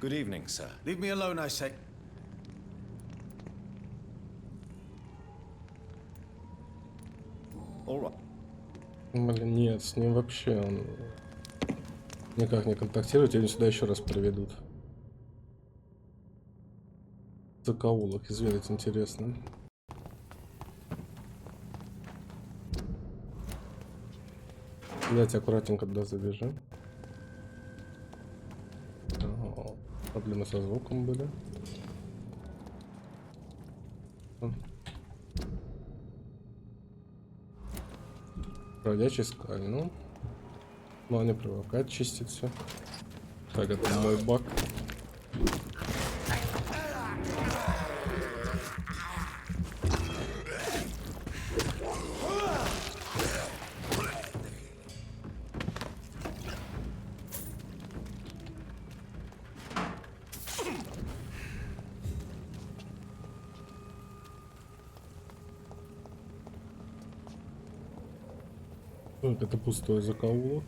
Good evening, sir. Leave me alone, I say. All right. Блин, нет, с ним вообще он никак не контактирует, они сюда еще раз приведут. Закоулок изведать интересно. Давайте аккуратненько туда забежим. Проблемы со звуком были. Бродячий скальнул. Но не привыкать чистить все. Так, это мой баг. Так, это пустой закоулок.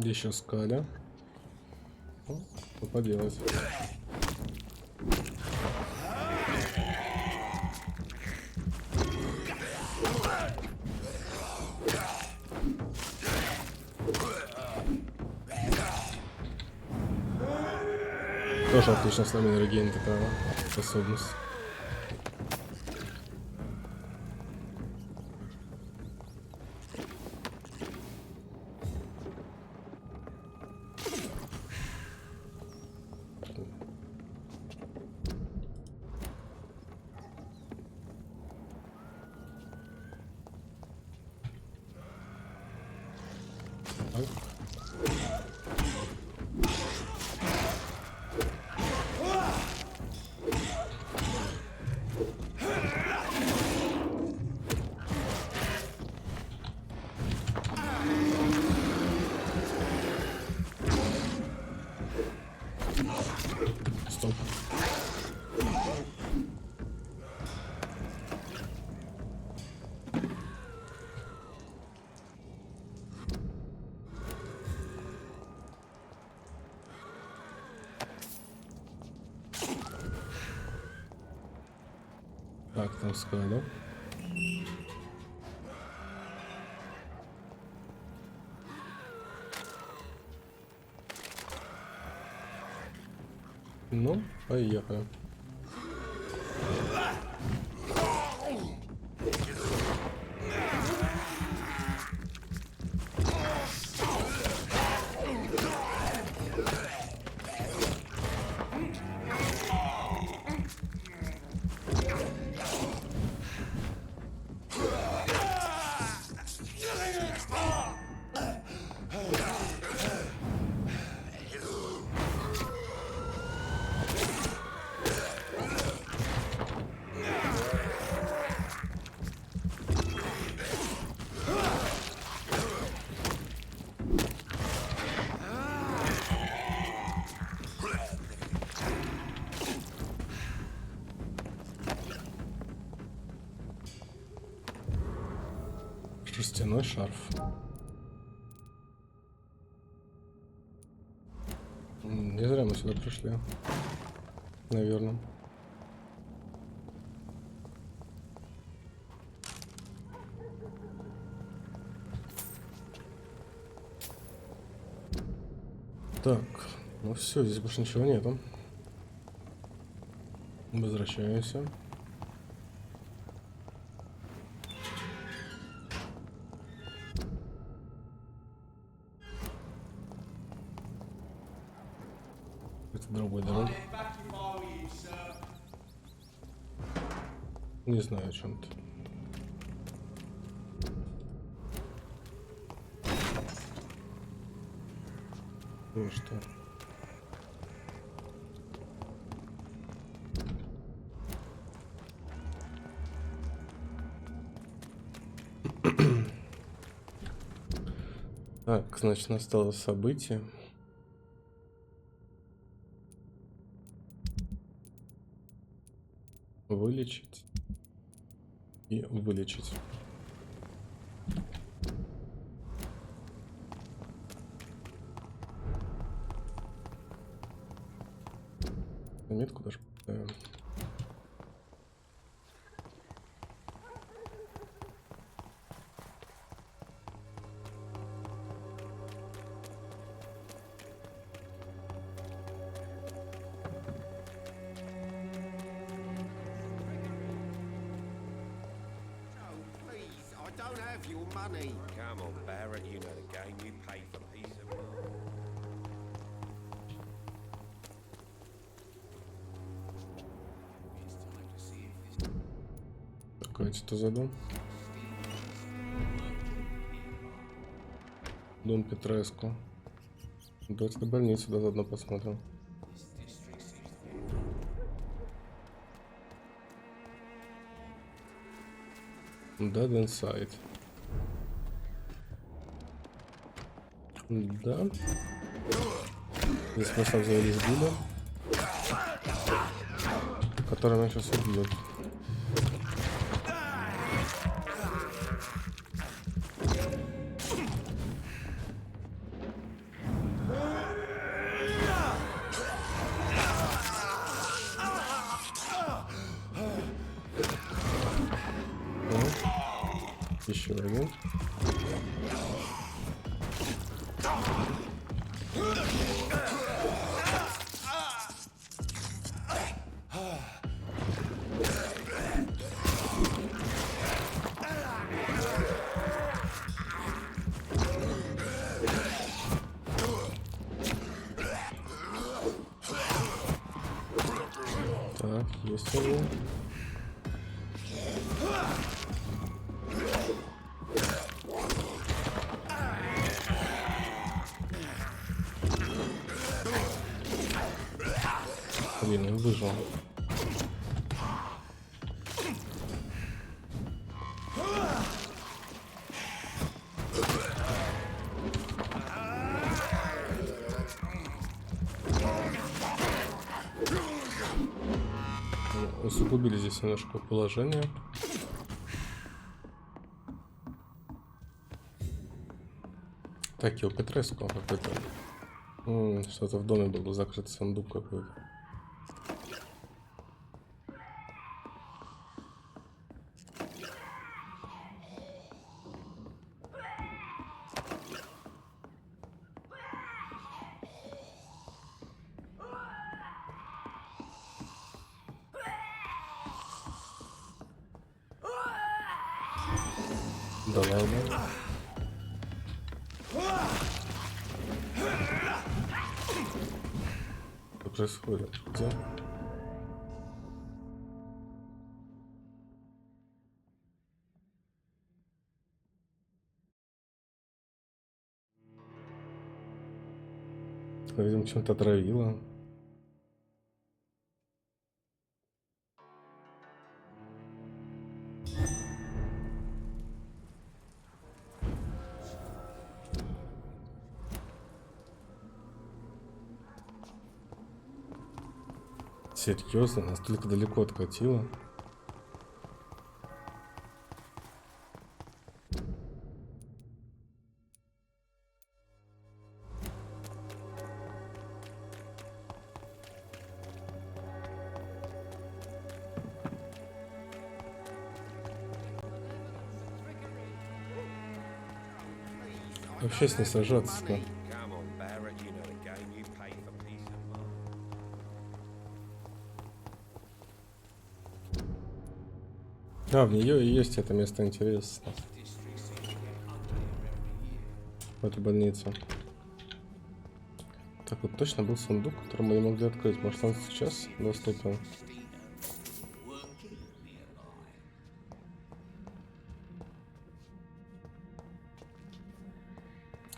Где еще скаля? Что поделать? Тоже отлично сломил реген, такая способность. Так, там скаля. Ну, поехали. Шерстяной шарф. Не зря мы сюда пришли. Наверное. Так, ну все, здесь больше ничего нету. Возвращаемся. Это другой дорог. Не знаю о чем-то. Ну что? Так, значит, настало событие. Вылечить и вылечить. Метку даже поставим. Your money. Come on, Barrett, you know the game. You pay for peace of Так, что за дом? Дом Петреску. Давайте до больницы заодно посмотрим. Dead Inside. Да. Здесь мы сразу завелись гида, который меня сейчас убьет. один. Так, есть один. Блин, он выжил. Усугубили здесь немножко положение. Так, его Петреску какой-то. Что-то в доме был закрыт сундук какой-то. Да ладно. Что происходит? Где? Видимо, чем-то отравило. Серьезно, настолько далеко откатило. Вообще с ней сажаться-то. А, в нее и есть это место интереса. В эту больницу. Так, вот точно был сундук, который мы не могли открыть. Может, он сейчас доступен?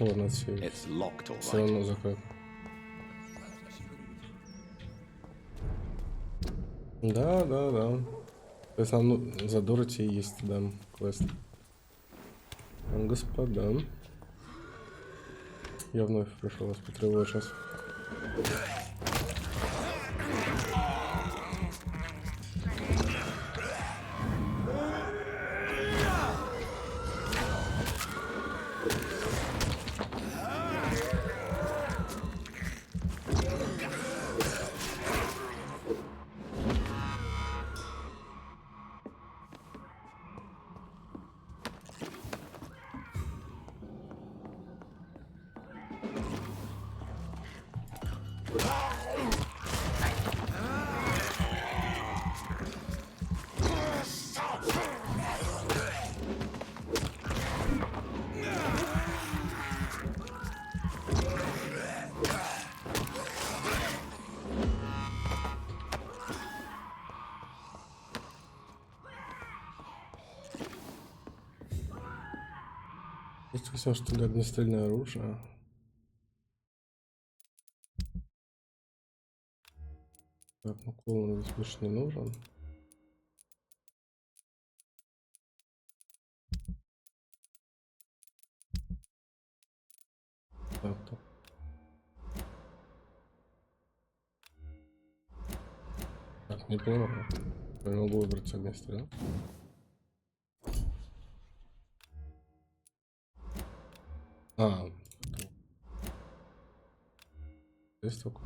Вот, надо все равно закрыть. Да. То есть нам за Дороти есть, да, квест. Господа. Я вновь пришел вас потревожить. Есть всем, что ли, огнестрельное оружие? Так, ну клоун здесь больше не нужен. Так. Так, не понимаю. Я не могу выбрать огнестрел. А, есть такой.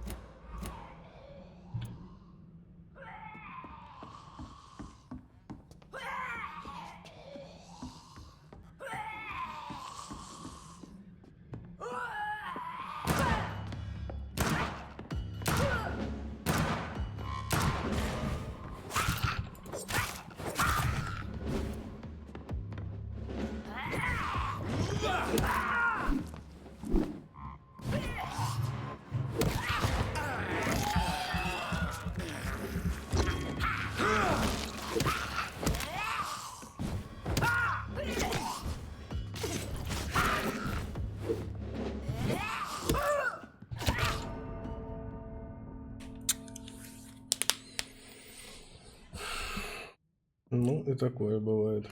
Ну, и такое бывает.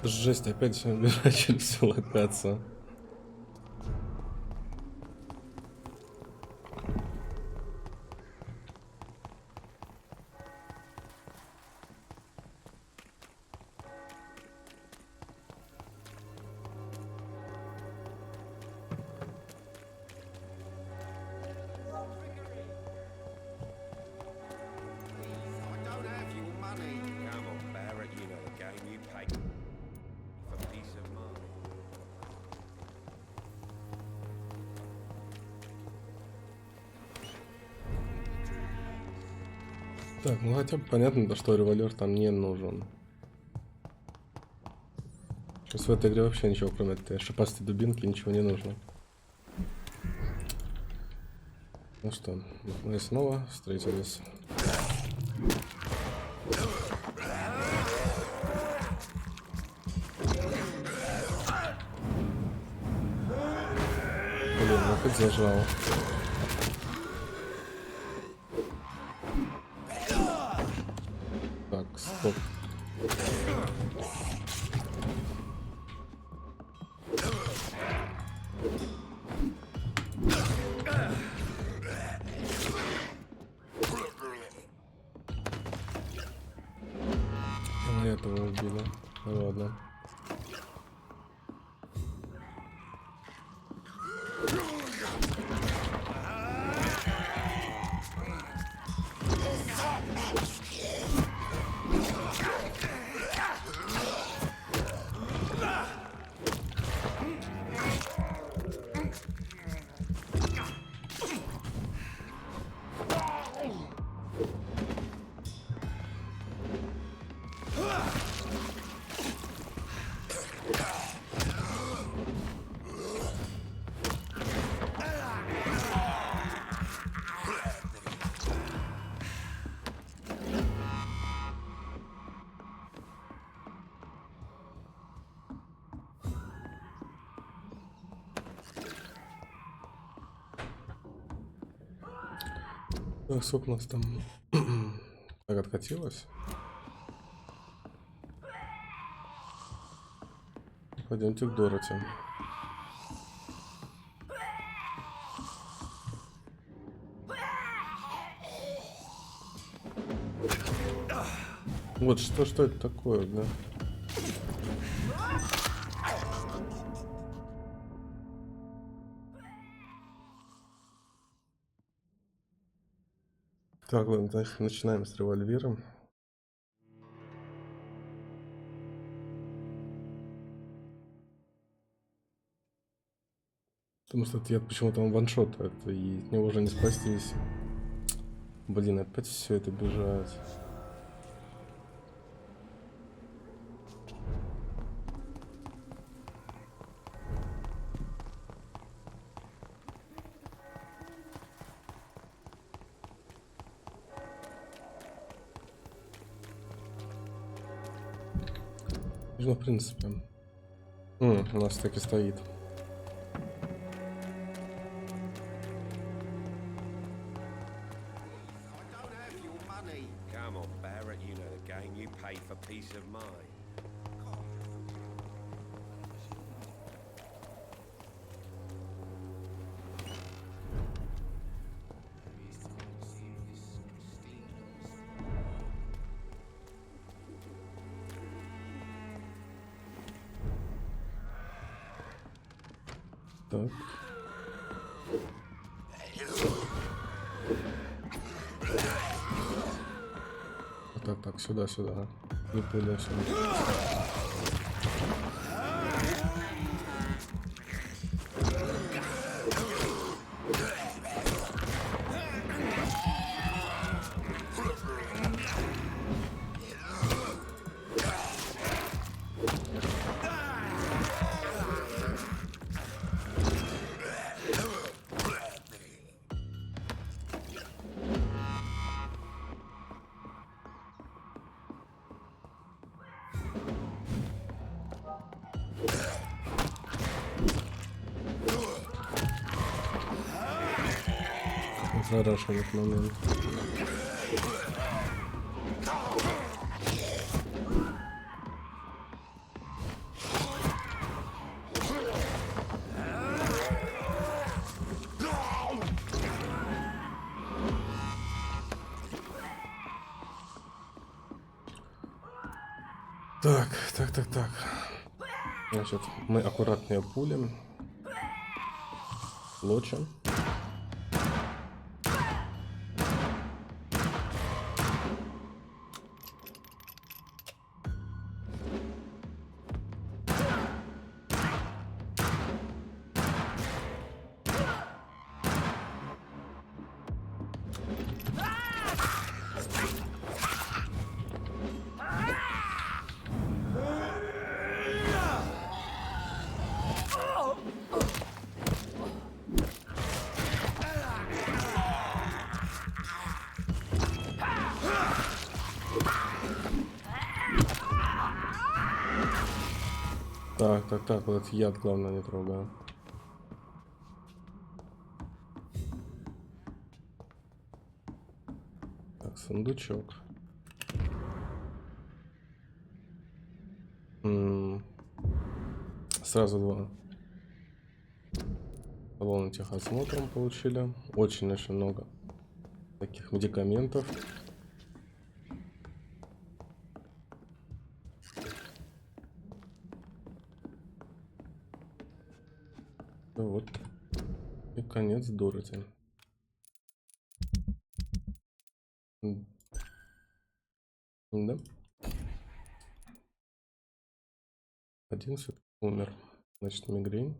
Жесть, опять все убирать через всю локацию. Так, ну хотя бы понятно, то, что револьвер там не нужен. Сейчас в этой игре вообще ничего, кроме этой шипастой дубинки, ничего не нужно. Ну что, мы снова встретились. Блин, опять зажал. Так, стоп. Этого убили. Ну, ладно. Так, сколько у нас там так откатилось? Пойдемте к Дороти. Вот что это такое, да? Так, ладно, значит, начинаем с револьвером. Потому что ответ почему-то он ваншот, это и от него уже не спастись. Блин, опять все это бежать. Ну, в принципе. У нас так и стоит. Так. Так, сюда. Не понял, сюда. Хороший этот момент. Так. Значит, мы аккуратнее пулем. Лочим. Так, вот этот яд, главное, не трогаю. Так, сундучок. Сразу два. Салон техосмотром получили. Очень много таких медикаментов. Вот и конец Дороти. Да. 11 умер. Значит, мигрень.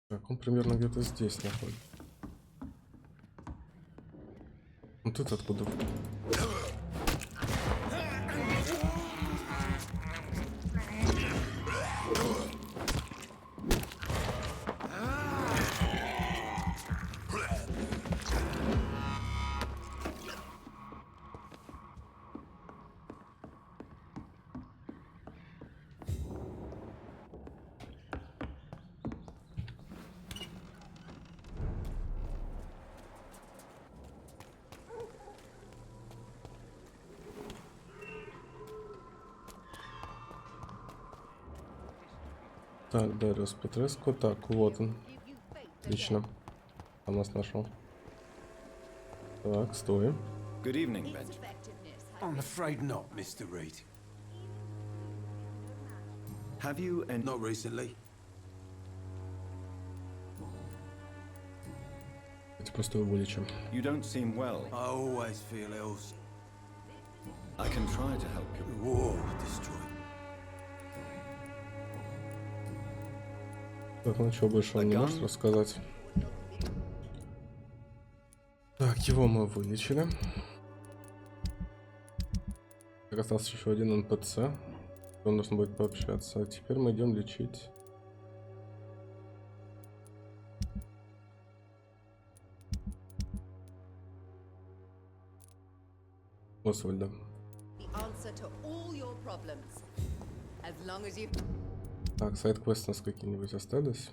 Так, он примерно где-то здесь находится. Ну тут откуда? Так, Дариус Петреско. Так, вот он. Отлично. Он нас нашел. Так, стой. Good evening, Benjamin. I'm afraid not, Mr. Reed. Have you any... Not recently. Это просто вылечим. You don't seem well. I always feel ill. I can try to help you. War destroyed. Так, ну что, больше он не может рассказать. Так, его мы вылечили. Так, остался еще один НПЦ. Он нужно будет пообщаться. А теперь мы идем лечить. Освальда. Так, сайд-квесты у нас какие-нибудь остались?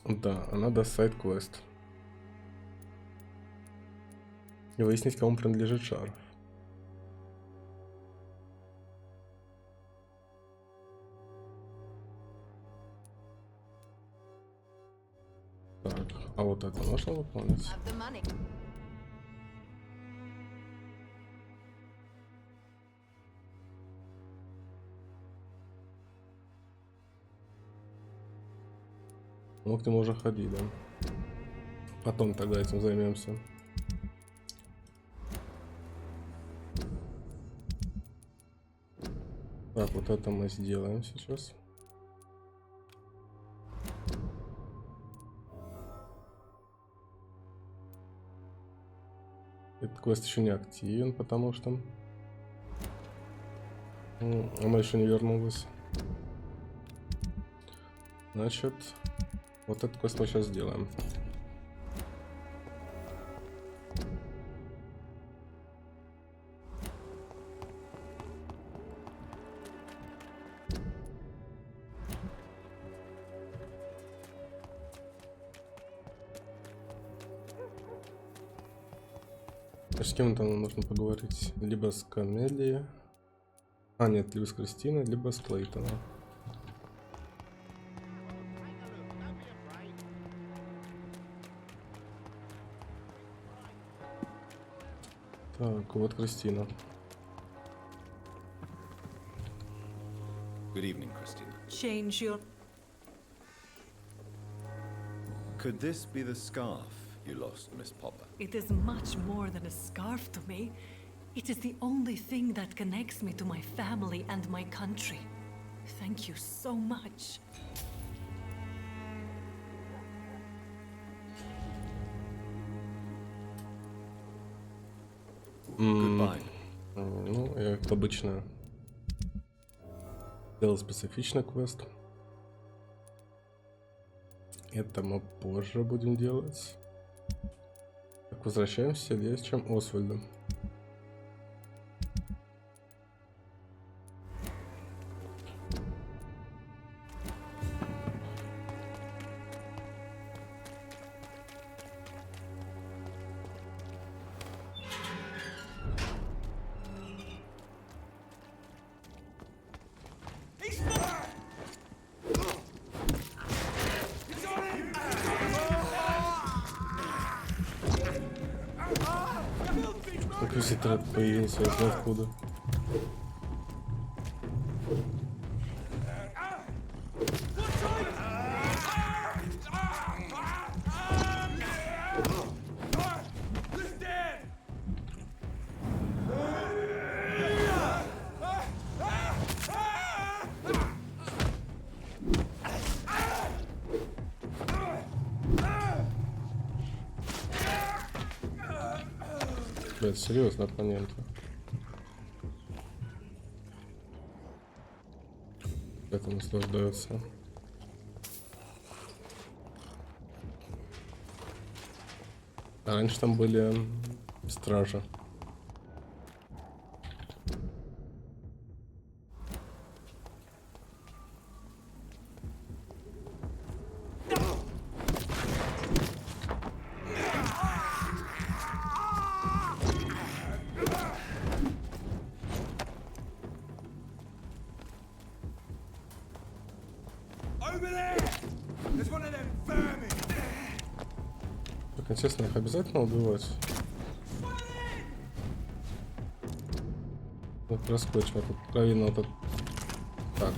Да, она даст сайд-квест. И выяснить, кому принадлежит шар. Так, а вот это можно выполнить? Ну, к нему уже ходили. Потом тогда этим займемся. Так, вот это мы сделаем сейчас. Этот квест еще не активен, потому что она еще не вернулась. Значит, вот этот квест мы сейчас сделаем. С кем там нужно поговорить? Либо с Камелией. А, нет, либо с Кристиной, либо с Клейтоном. Так, вот Кристина. Good evening, Christina. Change your... Could this be the scarf you lost, Miss Popper? It is much more than a scarf to me. It is the only thing that connects me to my family and my country. Thank you so much. Goodbye. Ну, я, как обычно, сделал специфичный квест. Это мы позже будем делать. Так, возвращаемся к действиям Освальда. Как если тред появился, это откуда? Блядь, серьезно, оппоненты. Это наслаждаются. А раньше там были стражи. Так, естественно, их обязательно убивать. Вот проскочь, вот тут кровина, вот тут. Так,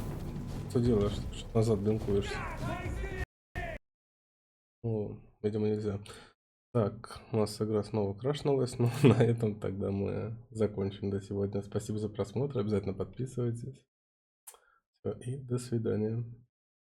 что делаешь? Что назад бинкуешься? О, видимо, нельзя. Так, у нас игра снова крашнулась, но на этом тогда мы закончим до сегодня. Спасибо за просмотр, обязательно подписывайтесь. Все, и до свидания.